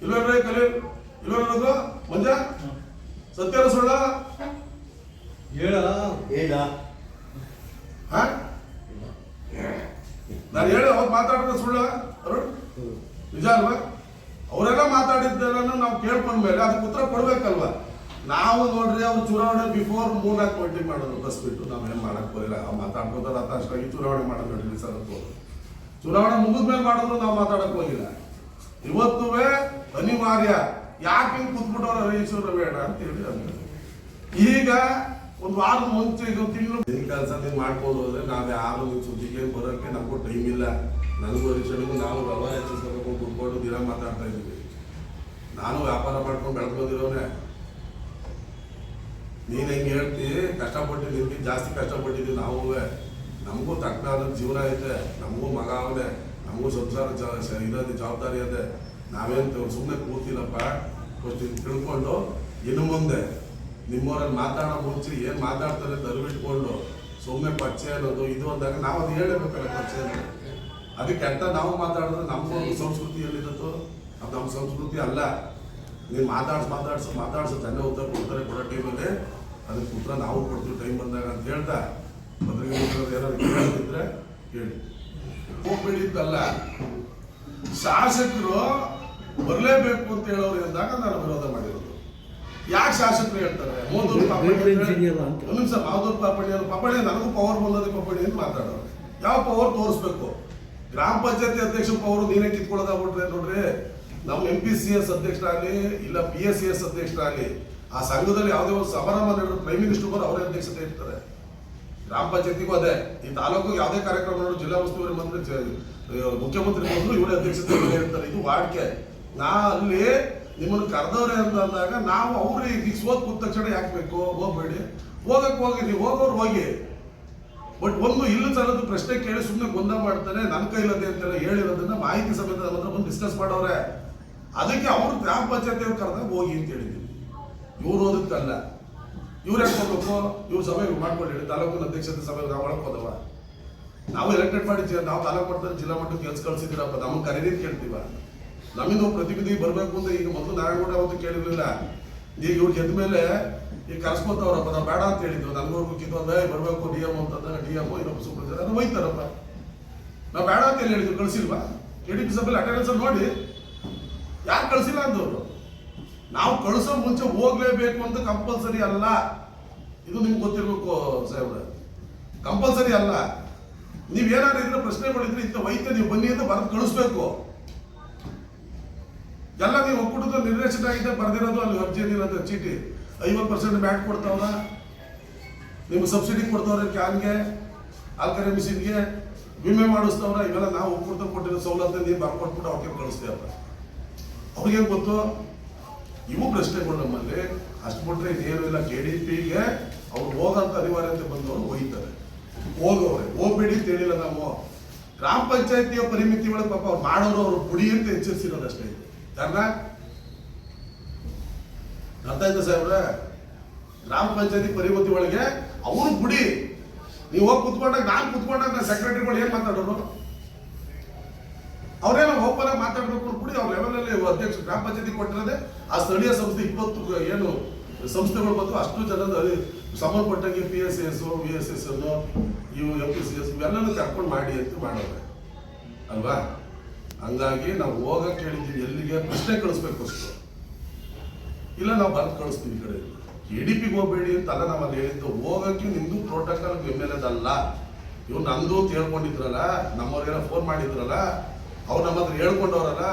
ಇಲ್ವೇನ್ರಿ ಕಲಿ ಇಲ್ವೇನದು ಮಂಜ? ಸತ್ಯನ ಸುಳ್ಳ ಹೇಳ ನಾನು ಹೇಳಿ ಅವ್ರು ಮಾತಾಡಿದ್ರೆ ಸುಳ್ಳ ಅರುಣ್? ನಿಜ ಅಲ್ವಾ? ಅವರೆಲ್ಲ ಮಾತಾಡಿದ್ದೆಲ್ಲ ನಾವು ಕೇಳ್ಕೊಂಡ್ಮೇಲೆ ಅದಕ್ಕೆ ಉತ್ತರ ಕೊಡ್ಬೇಕಲ್ವಾ? ನಾವು ನೋಡ್ರಿ, ಅವ್ರು ಚುನಾವಣೆ ಬಿಫೋರ್ 3-4 ಮೀಟಿಂಗ್ ಮಾಡೋದು ಬಸ್ ಬಿಟ್ಟು ನಾವೇನು ಮಾಡಕ್ ಬರಲಿಲ್ಲ. ಮಾತಾಡ್ಕೋತಾರ ಅಂತ ಅಷ್ಟಾಗಿ ಚುನಾವಣೆ ಮಾಡೋದು ನೋಡ್ರಿ ಸರ್. ಚುನಾವಣೆ ಮುಗಿದ್ಮೇಲೆ ಮಾಡಿದ್ರು ನಾವು ಮಾತಾಡಕ್ ಹೋಗಿಲ್ಲ. ಇವತ್ತೂ ಅನಿವಾರ್ಯ. ಯಾಕೆ ಹಿಂಗೆ ಕೂತ್ಬಿಟ್ಟವ್ರ ಹರೀಶ್ವರ ಬೇಡ ಅಂತ ಹೇಳಿ ಅಂದ್ರೆ ಈಗ ಒಂದು ವಾರದ ಮುಂಚೆ, ಈಗ ತಿಂಗಳು ಕೆಲಸ ನೀವು ಮಾಡ್ಬೋದು ಅಂದ್ರೆ ನಾವು ಯಾರು ನಿಮ್ಮ ಸುದ್ದಿಗೆ ಬರೋಕ್ಕೆ ನಮಗೂ ಟೈಮ್ ಇಲ್ಲ. ನನಗೂ ಹರೀಶನಿಗೂ ನಾವು ವ್ಯವಹಾರ ಹೆಚ್ಚಿಸ್ಬೇಕು ಕೂತ್ಕೊಂಡು ದಿನ ಮಾತಾಡ್ತಾ ಇದ್ದೀವಿ. ನಾನು ವ್ಯಾಪಾರ ಮಾಡ್ಕೊಂಡು ಬೆಳ್ಕೊಂಡಿರೋನೆ. ನೀನು ಹೆಂಗೆ ಹೇಳ್ತಿ, ಕಷ್ಟಪಟ್ಟಿದ್ದೀವಿ, ಜಾಸ್ತಿ ಕಷ್ಟಪಟ್ಟಿದ್ದೀವಿ ನಾವು. ನಮಗೂ ತಕ್ಕನಾದ ಜೀವನ ಐತೆ, ನಮಗೂ ಮಗ ಅವನೇ, ನಮಗೂ ಸಂಸಾರ ಇರೋದು ಜವಾಬ್ದಾರಿ ಇದೆ. ನಾವೇನು ಸುಮ್ಮನೆ ಕೂತಿಲ್ಲಪ್ಪ. ಫಸ್ಟ್ ತಿಳ್ಕೊಂಡು ಇನ್ನು ಮುಂದೆ ನಿಮ್ಮವರಲ್ಲಿ ಮಾತಾಡೋ ಮುಂಚೆ ಏನು ಮಾತಾಡ್ತಾರೆ ತರಬಿಟ್ಕೊಂಡು ಸುಮ್ಮನೆ ಪರಿಚಯ ಅನ್ನೋದು ಇದು ಅಂದಾಗ ನಾವು ಅದು ಹೇಳಬೇಕಲ್ಲ ಪರಿಚಯ ಅನ್ನೋದು. ಅದಕ್ಕೆ ಅಂತ ನಾವು ಮಾತಾಡಿದ್ರೆ ನಮ್ಮ ಸಂಸ್ಕೃತಿ ಎಲ್ಲಿದ್ದು? ಅದು ನಮ್ಮ ಸಂಸ್ಕೃತಿ ಅಲ್ಲ. ನೀನು ಮಾತಾಡ್ಸೋ ಚೆನ್ನ ಉತ್ತರ ಕೊಡ್ತಾರೆ. ಕೊಡೋ ಟೈಮಲ್ಲಿ ಅದಕ್ಕೆ ಉತ್ತರ ನಾವು ಕೊಡ್ತೀವಿ ಟೈಮ್ ಬಂದಾಗ ಅಂತ ಹೇಳ್ತಾ, ಪತ್ರಿಕೆ ಏನಾದ್ರು ಕೇಳಿದ್ರೆ ಹೇಳಿ. ಹೋಗ್ಬೇಡಿದ್ದಲ್ಲ, ಶಾಸಕರು ಬರಲೇಬೇಕು ಅಂತ ಹೇಳೋರು ಎಂದಾಗ ನಾನು ವಿರೋಧ ಮಾಡಿರೋದು. ಯಾಕೆ ಶಾಸಕರು ಹೇಳ್ತಾರೆ ಮೋದೂರು ಪಾಪಣ್ಣ ನನಗೂ ಪವರ್ ಬಂದದೆ ಪಾಪಣ್ಣ ಅಂತ ಮಾತಾಡೋರು. ಯಾವ ಪವರ್ ತೋರಿಸ್ಬೇಕು? ಗ್ರಾಮ ಪಂಚಾಯತಿ ಅಧ್ಯಕ್ಷ ಪವರ್ ನೀನೇ ಕಿತ್ಕೊಳ್ಳೋದಾಗ್ಬಿಟ್ರೆ ನೋಡ್ರಿ. ನಮ್ಮ MPCS ಅಧ್ಯಕ್ಷರಾಗಲಿ ಇಲ್ಲ PSCS ಅಧ್ಯಕ್ಷರಾಗಲಿ ಆ ಸಂಘದಲ್ಲಿ ಯಾವುದೇ ಒಂದು ಸಮಾರಂಭ ನಡೆದ್ರು ಪ್ರೈಮ್ ಮಿನಿಸ್ಟರ್ ಕೂಡ ಅವರೇ ಅಧ್ಯಕ್ಷತೆ ಇರ್ತಾರೆ. ಗ್ರಾಮ ಪಂಚಾಯತಿಗೂ ಅದೇ, ಈ ತಾಲೂಕು ಯಾವುದೇ ಕಾರ್ಯಕ್ರಮ ನೋಡು ಜಿಲ್ಲಾ ಉಸ್ತುವಾರಿ ಮಂತ್ರಿ ಮುಖ್ಯಮಂತ್ರಿ ಬಂದ್ರು ಇವರೇ ಅಧ್ಯಕ್ಷತೆ ಇರ್ತಾರೆ. ಇದು ವಾಡಿಕೆ. ಅಲ್ಲಿ ನಿಮ್ಮನ್ನು ಕರೆದವ್ರೆ ಅಂತ ಅಂದಾಗ ನಾವು ಅವ್ರಿಗೆ ಈಗ ಸೋತ್ ಕೂತ ತಕ್ಷಣ ಯಾಕೆ ಬೇಕು? ಹೋಗ್ಬೇಡಿ, ಹೋಗಕ್ಕೆ ಹೋಗಿ, ನೀವು ಹೋಗೋರು ಹೋಗಿ. ಬಟ್ ಒಂದು ಇಲ್ಲೂ ಸಲ್ಲದು ಪ್ರಶ್ನೆ ಕೇಳಿ ಸುಮ್ಮನೆ ಗೊಂದ ಮಾಡ್ತಾರೆ. ನನ್ನ ಕೈಲದೆ ಅಂತೆಲ್ಲ ಹೇಳಿರೋದನ್ನ ಮಾಹಿತಿ ಸಮೇತ ನಮ್ಮ ಹತ್ರ ಬಂದು ಡಿಸ್ಕಸ್ ಮಾಡವ್ರೆ. ಅದಕ್ಕೆ ಅವ್ರು ಗ್ರಾಮ ಪಂಚಾಯತಿ ಅವ್ರು ಕರೆದಾಗ ಹೋಗಿ ಅಂತ ಹೇಳಿದ್ದೀವಿ. ಇವ್ರು ಓದಕ್ಕಲ್ಲ, ಇವ್ರು ಯಾಕೆ ಹೋಗ್ಬೇಕು? ಇವ್ರು ಸಭೆ ಮಾಡ್ಕೊಂಡು ತಾಲೂಕಿನ ಅಧ್ಯಕ್ಷತೆ ಸಭೆ ನಾವು ಒಳಗೆ ಹೋದವ. ನಾವು ಎಲೆಕ್ಟೆಡ್ ಮಾಡಿ ನಾವು ತಾಲೂಕು ಮಟ್ಟದಲ್ಲಿ ಜಿಲ್ಲಾ ಮಟ್ಟಕ್ಕೆ ಕೆಲಸ ಕಳ್ಸಿದ್ದೀರಪ್ಪ, ನಮಗೆ ಕರೀದಿದ್ದು ಕೇಳ್ತೀವ. ನಮ್ಮಿಂದ ಪ್ರತಿನಿಧಿ ಬರಬೇಕು ಅಂತ ಈಗ ಮೊದಲು ನಾರಾಯಣಗೌಡ ಅವತ್ತು ಕೇಳಿರ್ಲಿಲ್ಲ. ಈಗ ಇವ್ರು ಗೆದ್ದ ಮೇಲೆ ಈಗ ಕರ್ಸ್ಕೊತವ್ರಪ್ಪ, ನಾವು ಬೇಡ ಅಂತ ಹೇಳಿದ್ವು. ನನಗೂ ಕಿತ್ತೋದೆ ಬರಬೇಕು ಡಿ ಎಮ್ ಅಂತಂದಾಗ ಡಿ ಎಮ್ ಇನ್ನೊಬ್ಬ ಸೂಪರ್ ಅದು ಹೋಯ್ತಾರಪ್ಪ. ನಾವು ಬೇಡ ಅಂತ ಹೇಳಿದ್ವಿ, ಕಳಿಸಿಲ್ವಾ? KDP ಸಭೆಯಲ್ಲಿ ಅಟೆಂಡೆನ್ಸ್ ನೋಡಿ ಯಾರು ಕಳಿಸಿಲ್ಲ ಅಂದವರು. ನಾವು ಕಳಿಸೋ ಮುಂಚೆ ಹೋಗ್ಲೇಬೇಕು ಅಂತ ಕಂಪಲ್ಸರಿ ಅಲ್ಲ. ಇದು ನಿಮ್ಗೆ ಗೊತ್ತಿರ್ಬೇಕು ಸಾಹೇಬ್ರೆ, ಕಂಪಲ್ಸರಿ ಅಲ್ಲ. ನೀವೇನಾದ್ರು ಇದ್ರೆ ಪ್ರಶ್ನೆಗಳಿದ್ರೆ ಇಂಥ ವೈದ್ಯ ನೀವು ಬನ್ನಿ ಅಂತ ಬರೆದು ಕಳಿಸ್ಬೇಕು. ಎಲ್ಲ ನೀವು ಒಕ್ಕೂಟದ ನಿರ್ದೇಶನ ಆಗಿದೆ ಬರೆದಿರೋದು, ಅಲ್ಲಿ ಅರ್ಜಿ ಏನಿರೋದು ಚೀಟಿ 50% ಬ್ಯಾಟ್ ಕೊಡ್ತಾವ್ರ, ನಿಮ್ಗೆ ಸಬ್ಸಿಡಿ ಕೊಡ್ತಾವ್ರೆ, ಕ್ಯಾನ್ಗೆ, ಆಲ್ಕರೆ ಮಿಷಿನ್ಗೆ, ವಿಮೆ ಮಾಡಿಸ್ತವ್ರ. ಇವೆಲ್ಲ ನಾವು ಒಕ್ಕೂಟದ ಕೊಟ್ಟಿರೋ ಸೌಲಭ್ಯ ನೀವು ಬರ್ಕೊಟ್ಬಿಟ್ಟು ಅವ್ರಿಗೆ ಕಳಿಸ್ತೇವಪ್ಪ. ಅವ್ರಿಗೇನು ಗೊತ್ತು? ಇವು ಪ್ರಶ್ನೆಗಳು ನಮ್ಮಲ್ಲಿ. ಅಷ್ಟು ಬಿಟ್ರೆ ಇನ್ನೇನು ಇಲ್ಲ. KDPಗೆ ಅವ್ರು ಹೋಗಂತ ಅನಿವಾರ್ಯತೆ ಬಂದವರು ಹೋಗ್ತಾರೆ, ಹೋಗವ್ರೆ. ಹೋಗ್ಬೇಡಿ ಅಂತ ಹೇಳಿಲ್ಲ ನಾವು. ಗ್ರಾಮ ಪಂಚಾಯತಿಯ ಪರಿಮಿತಿ ಒಳಗೆ ಪಾಪ ಅವ್ರು ಮಾಡೋರು ಅವ್ರು ಪುಡಿ ಅಂತ ಎಚ್ಚರಿಸಿರೋದಷ್ಟೇ. ಯಾರನ್ನ ಅರ್ಥ ಆಯ್ತಾ ಸಾಹೇಬ್ರೆ? ಗ್ರಾಮ ಪಂಚಾಯತಿ ಪರಿಮಿತಿ ಒಳಗೆ ಅವ್ರು ಪುಡಿ. ನೀವು ಹೋಗಿ ಕುತ್ಕೊಂಡಾಗ ನಾನು ಸೆಕ್ರೆಟರಿಗಳು ಏನ್ ಮಾತಾಡೋರು? ಅವರೇನೋ ಓಪನ್ ಆಗಿ ಮಾತಾಡ್ಬೇಕು ಪುಡಿ. ಅವ್ರ ಲೆವೆಲಲ್ಲಿ ಅಧ್ಯಕ್ಷ ಗ್ರಾಮ ಪಂಚಾಯತಿ ಕೊಟ್ಟಿರೋದೆ ಆ ಸ್ಥಳೀಯ ಸಂಸ್ಥೆ 20 ಏನು ಸಂಸ್ಥೆಗಳು ಬಂದು ಅಷ್ಟು ಜನದ ಸಂಬಂಧಪಟ್ಟಂಗೆ PSS, VSS, ಇವು FPCS ಇವೆಲ್ಲನೂ ಕರ್ಕೊಂಡು ಮಾಡಿ ಅಂತ ಮಾಡೋರೆ ಅಲ್ವಾ? ಹಂಗಾಗಿ ನಾವು ಹೋಗಕ್ಕೆ ಹೇಳಿದ್ದೀವಿ. ಎಲ್ಲಿಗೆ? ಪ್ರಶ್ನೆ ಕಳಿಸ್ಬೇಕು ಅಷ್ಟು, ಇಲ್ಲ ನಾವು ಬಂದು ಕಳಿಸ್ತೀವಿ. ಈ ಕಡೆ KDPಗೆ ಹೋಗ್ಬೇಡಿ ಅಂತಲ್ಲ ನಾವು ಅಲ್ಲಿ ಹೇಳಿದ್ದು. ಹೋಗಕ್ಕೆ ನಿಮ್ದು ಪ್ರೋಟೋಕಾಲ್ ಬೆಮ್ಮೆಲೆದಲ್ಲ. ಇವ್ರು ನಂದು ಅಂತ ಹೇಳ್ಕೊಂಡಿದ್ರಲ್ಲ, ನಮ್ಮವ್ರಿಗೆಲ್ಲ ಫೋನ್ ಮಾಡಿದ್ರಲ್ಲ, ಅವ್ರು ನಮ್ಮ ಹತ್ರ ಹೇಳ್ಕೊಂಡವ್ರಲ್ಲ,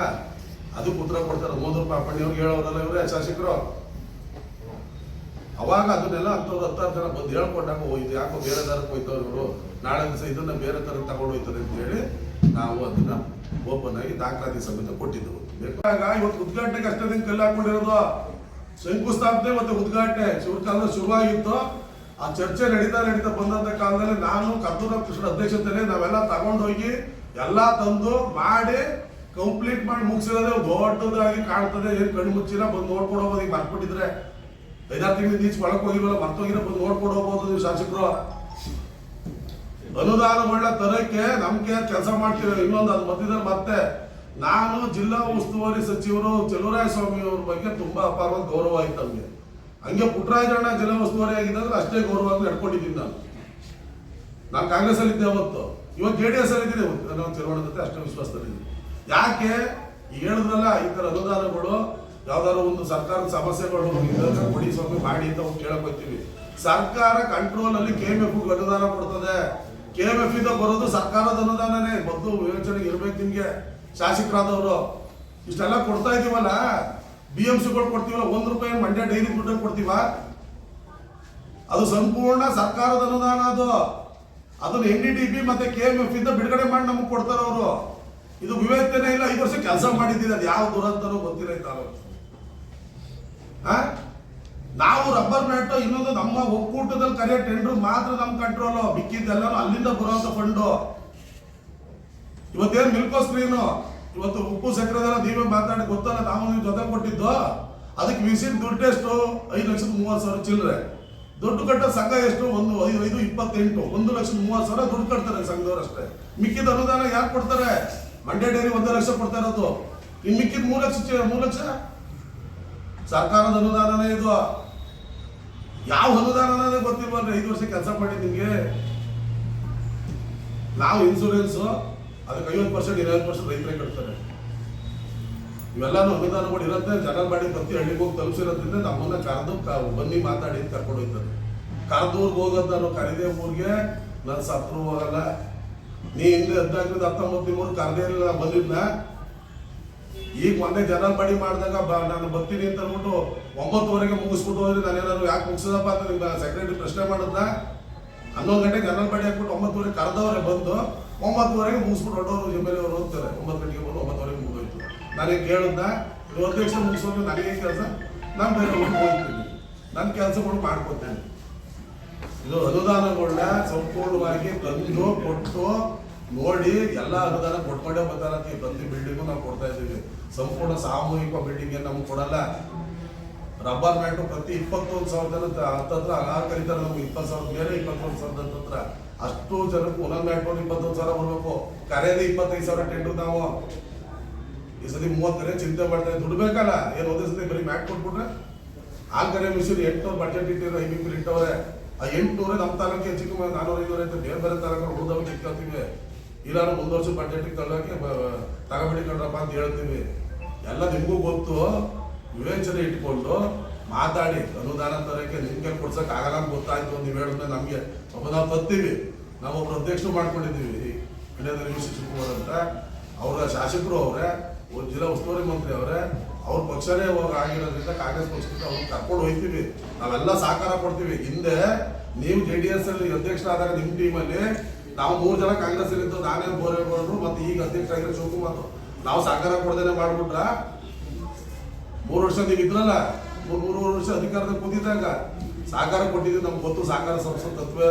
ಅದಕ್ಕೆ ಉತ್ತರ ಕೊಡ್ತಾರೆ. ಮೋದೂರು ಪಾಪಣ್ಣಿಯವ್ರಿಗೆ ಹೇಳೋರಲ್ಲ ಇವರೇ ಶಾಸಕರು. ಅವಾಗ ಅದನ್ನೆಲ್ಲ ಅಂಥವ್ರು 10 ಜನ ಬಂದು ಹೇಳ್ಕೊಂಡಾಗ ಇದು ಯಾಕೋ ಬೇರೆ ಥರಕ್ಕೆ ಹೋಯ್ತವ್ರು ಇವರು, ನಾಳೆ ದಿವಸ ಇದನ್ನ ಬೇರೆ ಥರ ತಗೊಂಡು ಹೋಯ್ತಾರೆ ಅಂತ ಹೇಳಿ ನಾವು ಅದನ್ನ ಓಪನ್ ಆಗಿ ದಾಖಲಾತಿ ಸಮೇತ ಕೊಟ್ಟಿದ್ದೆವು. ಬೇಕಾಗ ಇವತ್ತು ಉದ್ಘಾಟನೆಗೆ ಅಷ್ಟೇ ದಿನ ಕಲ್ಲು ಹಾಕೊಂಡಿರೋದು. ಶಂಕುಸ್ಥಾಪನೆ ಮತ್ತೆ ಉದ್ಘಾಟನೆ ಶಿವ್ರ ಕಾಲದಲ್ಲಿ ಶುರುವಾಗಿತ್ತು. ಆ ಚರ್ಚೆ ನಡೀತಾ ಬಂದಂತ ಕಾಲದಲ್ಲಿ ನಾನು ಕರ್ತೂರ ಕೃಷ್ಣ ಅಧ್ಯಕ್ಷತೆಯಲ್ಲಿ ನಾವೆಲ್ಲ ತಗೊಂಡೋಗಿ ಎಲ್ಲ ತಂದು ಮಾಡಿ ಕಂಪ್ಲೀಟ್ ಮಾಡಿ ಮುಗಿಸಿರೋದೇ ದೊಡ್ಡದಾಗಿ ಕಾಣ್ತದೆ. ಏನು ಕಣ್ಣು ಮುಚ್ಚಿಲ್ಲ, ಬಂದು ನೋಡ್ಕೊಂಡು ಹೋಗೋದು. ಈಗ ಮರ್ಬಿಟ್ಟಿದ್ರೆ 5-6 ತಿಂಗಳಿಂದ ಈಚೆ ಒಳಗೆ ಹೋಗಿಲ್ವಲ್ಲ, ಮರ್ತೋಗಿರೋ ಬಂದು ನೋಡ್ಕೊಂಡು ಹೋಗ್ಬೋದು ನೀವು ಶಾಸಕರು. ಅನುದಾನಗಳನ್ನ ತರಕ್ಕೆ ನಮ್ಗೆ ಕೆಲಸ ಮಾಡ್ತೀವಿ. ಇನ್ನೊಂದು ಅದು ಮಧ್ಯದಲ್ಲಿ ಮತ್ತೆ ನಾನು ಜಿಲ್ಲಾ ಉಸ್ತುವಾರಿ ಸಚಿವರು ಚಲುವರಾಯ ಸ್ವಾಮಿ ಅವ್ರ ಬಗ್ಗೆ ತುಂಬಾ ಅಪಾರವಾದ ಗೌರವ ಆಯ್ತು ನಮ್ಗೆ. ಹಂಗೆ ಪುಟ್ಟರಾಜಣ್ಣ ಜಿಲ್ಲಾ ಉಸ್ತುವಾರಿ ಆಗಿದ್ದಂದ್ರೆ ಅಷ್ಟೇ ಗೌರವ ನಡ್ಕೊಂಡಿದ್ದೀನಿ ನಾನು ಕಾಂಗ್ರೆಸ್ ಅಲ್ಲಿ ಇದ್ದೆ ಅವತ್ತು. ಇವಾಗ JDS ಅಲ್ಲಿ ಇದ್ದೀನಿ, ನಾವು ಚುನಾವಣೆ ಜೊತೆ ಅಷ್ಟೇ ವಿಶ್ವಾಸದಲ್ಲಿ. ಯಾಕೆ ಹೇಳಿದ್ರಲ್ಲ, ಈ ತರ ಅನುದಾನಗಳು ಯಾವ್ದಾದ್ರು ಒಂದು ಸರ್ಕಾರದ ಸಮಸ್ಯೆಗಳು ಇದ್ದಾಗ ಕೊಡಿ ಸ್ವಾಮಿ ಮಾಡಿ ಅಂತ ಕೇಳಕ್ ಹೋಗ್ತೀವಿ. ಸರ್ಕಾರ ಕಂಟ್ರೋಲ್ ಅಲ್ಲಿ KMF ಅನುದಾನ ಕೊಡ್ತದೆ. KMF ಇಂದ ಬರೋದು ಸರ್ಕಾರದ ಅನುದಾನನೇ. ಮೊದಲು ಯೋಚನೆಗೆ ಇರ್ಬೇಕು ನಿಮ್ಗೆ ಶಾಸಕರಾದವರು. ಇಷ್ಟೆಲ್ಲ ಕೊಡ್ತಾ ಇದೀವಲ್ಲ, BMCಗಳು ಕೊಡ್ತೀವಲ್ಲ, ₹1 ಮಂಡ್ಯ ಡೈರಿ ದುಡ್ಡನ್ನು ಕೊಡ್ತೀವ? ಅದು ಸಂಪೂರ್ಣ ಸರ್ಕಾರದ ಅನುದಾನ. ಅದನ್ನು NDDB ಮತ್ತೆ KMF ಇಂದ ಬಿಡುಗಡೆ ಮಾಡಿ ನಮಗೆ ಕೊಡ್ತಾರ ಅವರು. ಇದು ವಿವೇಚನೆ ಇಲ್ಲ. 5 ವರ್ಷ ಕೆಲಸ ಮಾಡಿದ್ದೀವಿ. ಅದು ಯಾವ ದುರಂತನೂ ಗೊತ್ತಿಲ್ಲ. ನಾವು ರಬ್ಬರ್ ಮ್ಯಾಟ್ ಇನ್ನೊಂದು ನಮ್ಮ ಒಕ್ಕೂಟದಲ್ಲಿ ಕರೆಯೋ ಟೆಂಡರ್ ಮಾತ್ರ ನಮ್ಮ ಕಂಟ್ರೋಲು. ಮಿಕ್ಕಿದ್ದೆಲ್ಲ ಅಲ್ಲಿಂದ ಬರುವಂತ ಫಂಡು. ಇವತ್ತೇನು ಮಿಲ್ಕೋ ಸ್ಕ್ರೀನು, ಇವತ್ತು ಉಪ್ಪು ಸಕ್ಕರೆದೆಲ್ಲ ನೀವೇ ಮಾತಾಡಿ ಗೊತ್ತಲ್ಲ, ನಾವು ನೀವು ಜೊತೆ ಕೊಟ್ಟಿದ್ದು. ಅದಕ್ಕೆ ಮಿಷಿನ್ ದುಡ್ಡು ಎಷ್ಟು? 5,30,000 ಚಿಲ್ಲರೆ. ದುಡ್ಡು ಕಟ್ಟೋ ಸಂಘ ಎಷ್ಟು? 1,528 1,30,000 ದುಡ್ಡು ಕಟ್ತಾರೆ ಸಂಘದವ್ರು ಅಷ್ಟೇ. ಮಿಕ್ಕಿದ ಅನುದಾನ ಯಾರು ಕೊಡ್ತಾರೆ? ಮಂಡ್ಯ ಡೈರಿ 1 ಲಕ್ಷ ಕೊಡ್ತಾ ಇರೋದು. ಇನ್ನು ಮಿಕ್ಕಿದ 3 ಲಕ್ಷ ಸರ್ಕಾರದ ಅನುದಾನನೇ. ಇದು ಯಾವ ಅನುದಾನನೇ ಗೊತ್ತಿಲ್ವಲ್ರಿ. 5 ವರ್ಷ ಕೆಲಸ ಮಾಡಿ ನಿಮ್ಗೆ. ನಾವು ಇನ್ಸೂರೆನ್ಸ್ ಅದಕ್ಕೆ 50% 20% ರೈತರೇ ಕಟ್ತಾರೆ. ಇವೆಲ್ಲಾನು ಅನುದಾನಗಳು ಇರುತ್ತೆ. ಜನ ಮಾಡಿ ಪ್ರತಿ ಹಳ್ಳಿಗೆ ಹೋಗಿ ತಲುಪಿಸಿರೋದ್ರಿಂದ ನಮ್ಮನ್ನ ಕರೆದು ಬನ್ನಿ ಮಾತಾಡಿ ಅಂತ ಕರ್ಕೊಂಡು ಹೋಗ್ತಾರೆ. ಕರೆದೂರ್ಗೆ ಹೋಗೋದು ನಾನು ಕರೀದೇ ಊರಿಗೆ ನಾನು ಸತ್ರು ಹೋಗಲ್ಲ. ನೀ ಹಿಂದೆ 14 19 ಕರೆದೇ ಇಲ್ಲ, ಬಂದಿದ್ನ ಈಗ ಮೊನ್ನೆ ಜನರಲ್ ಬಾಡಿ ಮಾಡಿದಾಗ ನಾನು ಬರ್ತೀನಿ ಅಂತ ಅಂದ್ಬಿಟ್ಟು 9:30 ಮುಗಿಸ್ಬಿಟ್ಟು ಹೋದ್ರೆ ನಾನೇನಾದ್ರು ಯಾಕೆ ಮುಗಿಸೋದಪ್ಪ ಅಂತ ನಿಮ್ಮ ಸೆಕ್ರೆಟರಿ ಪ್ರಶ್ನೆ ಮಾಡಿದ್ನ. 11 ಗಂಟೆಗೆ ಜನರಲ್ ಬಾಡಿ ಹಾಕ್ಬಿಟ್ಟು 9:30 ಕರೆದವ್ರೆ ಬಂದು 9:30 ಮುಗಿಸ್ಬಿಟ್ಟು ಹೊರಡೋರು ಎಮ್.ಎಲ್.ಎ ಅವರು ಹೋಗ್ತಾರೆ. 9 ಗಂಟೆಗೆ ಬಂದು 9:30 ಮುಗಿದೋಯ್ತು. ನನಗೆ ಕೇಳಿದ್ನ ನೀವು ಅಧ್ಯಕ್ಷ ಮುಗಿಸೋದು ನನಗೆ ಕೆಲಸ, ನಾನು ಬೇರೆ ಊರಿಗೆ ಹೋಗ್ತೀನಿ, ನನ್ನ ಕೆಲಸಗಳು ಮಾಡ್ಕೊತೇನೆ. ಇದು ಅನುದಾನಗಳನ್ನ ಸಂಪೂರ್ಣವಾಗಿ ತಂದು ಕೊಟ್ಟು ನೋಡಿ ಎಲ್ಲ ಅನುದಾನ ಕೊಟ್ಕೊಂಡೇ ಬರ್ತಾರಂತೆ. ಪ್ರತಿ ಬಿಲ್ಡಿಂಗು ನಾವು ಕೊಡ್ತಾ ಇದ್ದೀವಿ. ಸಂಪೂರ್ಣ ಸಾಮೂಹಿಕ ಬಿಲ್ಡಿಂಗ್ ನಮ್ಗೆ ಕೊಡಲ್ಲ. ರಬ್ಬರ್ ಮ್ಯಾಟು ಪ್ರತಿ 21,000 ಹತ್ತತ್ರ ಕರೀತಾರೆ. ನಮ್ಗೆ 20,000 ಮೇಲೆ 21,000 ಹತ್ರ ಅಷ್ಟು ಜನಕ್ಕೆ ಒಂದೊಂದು ಮ್ಯಾಟ್ 21,000 ಬರಬೇಕು. ಕರೆಯದೇ 25,000 ಟೆಂಡರ್. ನಾವು ಈ ಸತಿ 30 ಕರೆ ಚಿಂತೆ ಮಾಡ್ತಾ ದುಡ್ಡು ಬೇಕಲ್ಲ. ಏನು ಒಂದೇ ಸತಿ ಬರೀ ಮ್ಯಾಟ್ ಕೊಟ್ಬಿಟ್ರೆ ಆ ಕರೆ ಮಿಷನ್ 800 ಬಜೆಟ್ ಇಟ್ಟಿರೋ IBP ಇಟ್ಟವ್ರೆ. ಆ 800 ನಮ್ಮ ತಾಲೂಕಿಗೆ ಹೆಚ್ಚು 400-500 ಐತೆ. ಬೇರೆ ಬೇರೆ ತಾಲೂಕು ಉಳಿದವ ಕಿತ್ಕೊಳ್ತೀವಿ. ಇಲ್ಲ ಮುಂದೆ ವರ್ಷ ಬಜೆಟಿಗೆ ತಳ್ಳೋಕೆ ತಗೊಬಿಡಿ ಕಣ್ರಪ್ಪ ಅಂತ ಹೇಳ್ತೀವಿ. ಎಲ್ಲ ನಿಮಗೂ ಗೊತ್ತು. ವಿವೇಚನೆ ಇಟ್ಕೊಂಡು ಮಾತಾಡಿ ಅನುದಾನ ತರಕ್ಕೆ ನಿಮ್ಗೆ ಕೊಡ್ಸಕ್ ಆಗಲ್ಲ ಅಂತ ಗೊತ್ತಾಯ್ತು. ನೀವು ಹೇಳಿದ್ಮೇಲೆ ನಮಗೆ ಒಬ್ಬ ನಾವು ತತ್ತೀವಿ. ನಾವು ಒಬ್ರು ಅಧ್ಯಕ್ಷರು ಮಾಡ್ಕೊಂಡಿದ್ದೀವಿ ಮಂಡ್ಯದಲ್ಲಿ ವಿ ಶಿವಕುಮಾರ್ ಅಂತ. ಅವರ ಶಾಸಕರು ಅವರೇ, ಜಿಲ್ಲಾ ಉಸ್ತುವಾರಿ ಮಂತ್ರಿ ಅವರೇ, ಅವ್ರ ಪಕ್ಷನೇ ಆಗಿರೋದ್ರಿಂದ ಕಾಂಗ್ರೆಸ್ ಪಕ್ಷದಿಂದ ಅವ್ರು ಕರ್ಕೊಂಡು ಹೋಗ್ತೀವಿ. ನಾವೆಲ್ಲ ಸಹಕಾರ ಕೊಡ್ತೀವಿ. ಹಿಂದೆ ನೀವು JDS ಅಲ್ಲಿ ಅಧ್ಯಕ್ಷರಾದಾಗ ನಿಮ್ಮ ಟೀಮಲ್ಲಿ ನಾವು 3 ಜನ ಕಾಂಗ್ರೆಸ್ ಇದ್ದು ನಾನೇನು ಬೋರೇಗೌಡರು ಮತ್ತೆ ಈಗ ಅಧ್ಯಕ್ಷ ಆಗಿರೋ ಶಿವಕುಮಾರ್ ನಾವು ಸಹಕಾರ ಕೊಡದೇನೆ ಮಾಡ್ಬಿಟ್ರ. 3 ವರ್ಷ ನೀವು ಇದ್ರಲ್ಲ, 3 ವರ್ಷ ಅಧಿಕಾರದಲ್ಲಿ ಕೂತಿದ್ದಾಗ ಸಹಕಾರ ಕೊಟ್ಟಿದ್ದೀವಿ. ನಮ್ಗೆ ಗೊತ್ತು ಸಹಕಾರ ಸಂಸ್ಥೆ ತತ್ವ,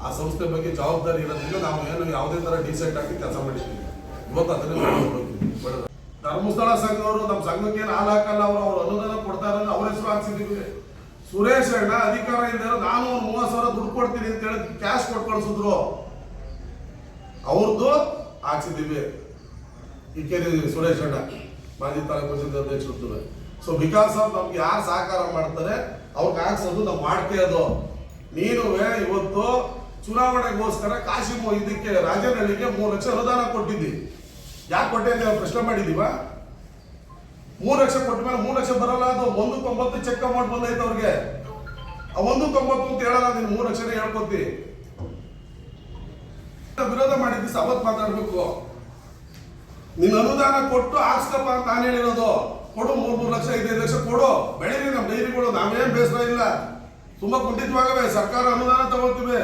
ಆ ಸಂಸ್ಥೆ ಬಗ್ಗೆ ಜವಾಬ್ದಾರಿ ಇರೋದ್ರಿಂದ ನಾವು ಏನು ಯಾವುದೇ ತರ ಡಿಸೈಡ್ ಆಗಿ ಕೆಲಸ ಮಾಡಿದ್ದೀವಿ. ಇವತ್ತು ಅದನ್ನೇ ಧರ್ಮಸ್ಥಳ ಸಂಘವರು ನಮ್ಮ ಸಂಘಕ್ಕೆ ಏನು ಹಾಲು ಹಾಕಲ್ಲ. ಅವ್ರು ಅನುದಾನ ಕೊಡ್ತಾರೆ ಅಂತ ಅವ್ರ ಹೆಸರು ಹಾಕ್ಸಿದ್ದೀವಿ. ಸುರೇಶ್ ಅಣ್ಣ ಅಧಿಕಾರ ಇಲ್ಲದೆ ನಾನು 30,000 ದುಡ್ಡು ಕೊಡ್ತೀನಿ ಅಂತ ಹೇಳಿ ಕ್ಯಾಶ್ ಕೊಟ್ಟು ಕಳ್ಸಿದ್ರು. ಅವ್ರದ್ದು ಹಾಕ್ಸಿದ್ದೀವಿ. ಈ ಸುರೇಶ್ ಅಣ್ಣ ಮಾಜಿ ತಾಲೂಕು ಪಂಚಾಯತ್ ಅಧ್ಯಕ್ಷರು. ಸೊ ಬಿಕಾಸ್ ಆಫ್ ನಮ್ಗೆ ಯಾರು ಸಹಕಾರ ಮಾಡ್ತಾರೆ ಅವ್ರಿಗೆ ಹಾಕ್ಸೋದು ನಾವು ಮಾಡ್ತೇ. ಅದು ನೀನುವೇ ಇವತ್ತು ಚುನಾವಣೆಗೋಸ್ಕರ ಕಾಶಿಮು ಇದಕ್ಕೆ ರಾಜನಹಳ್ಳಿಗೆ 3 ಲಕ್ಷ ಅನುದಾನ ಕೊಟ್ಟಿದ್ದಿ. ಯಾಕೆ ಕೊಟ್ಟೆ ಅಂತ ಪ್ರಶ್ನೆ ಮಾಡಿದೀವ? 3 ಲಕ್ಷ ಕೊಟ್ಟ ಮೇಲೆ 3 ಲಕ್ಷ ಬರಲ್ಲ. ಅದು 1.9 ಚೆಕ್ ಅಮೌಂಟ್ ಬಂದೈತೆ ಅವ್ರಿಗೆ. ಆ 1.9 ಅಂತ ಹೇಳಲ್ಲ, ನೀನು 3 ಲಕ್ಷನೇ ಹೇಳ್ಕೊತಿ. ವಿರೋಧ ಮಾಡಿದ್ದಿ, ಸವತ್ ಮಾತಾಡ್ಬೇಕು. ನೀನು ಅನುದಾನ ಕೊಟ್ಟು ಹಾಕ್ಸ್ಕಪ್ಪ ಅಂತ ನಾನು ಹೇಳಿರೋದು. ಕೊಡು 3 ಲಕ್ಷ 5 ಲಕ್ಷ ಕೊಡು, ಬೆಳೀರಿ ನಮ್ಮ ಡೈರಿಗಳು. ನಾವೇನ್ ಬೇಸರ ಇಲ್ಲ. ತುಂಬಾ ಕುಂಠಿತವಾಗವೆ. ಸರ್ಕಾರ ಅನುದಾನ ತಗೊಳ್ತೀವಿ,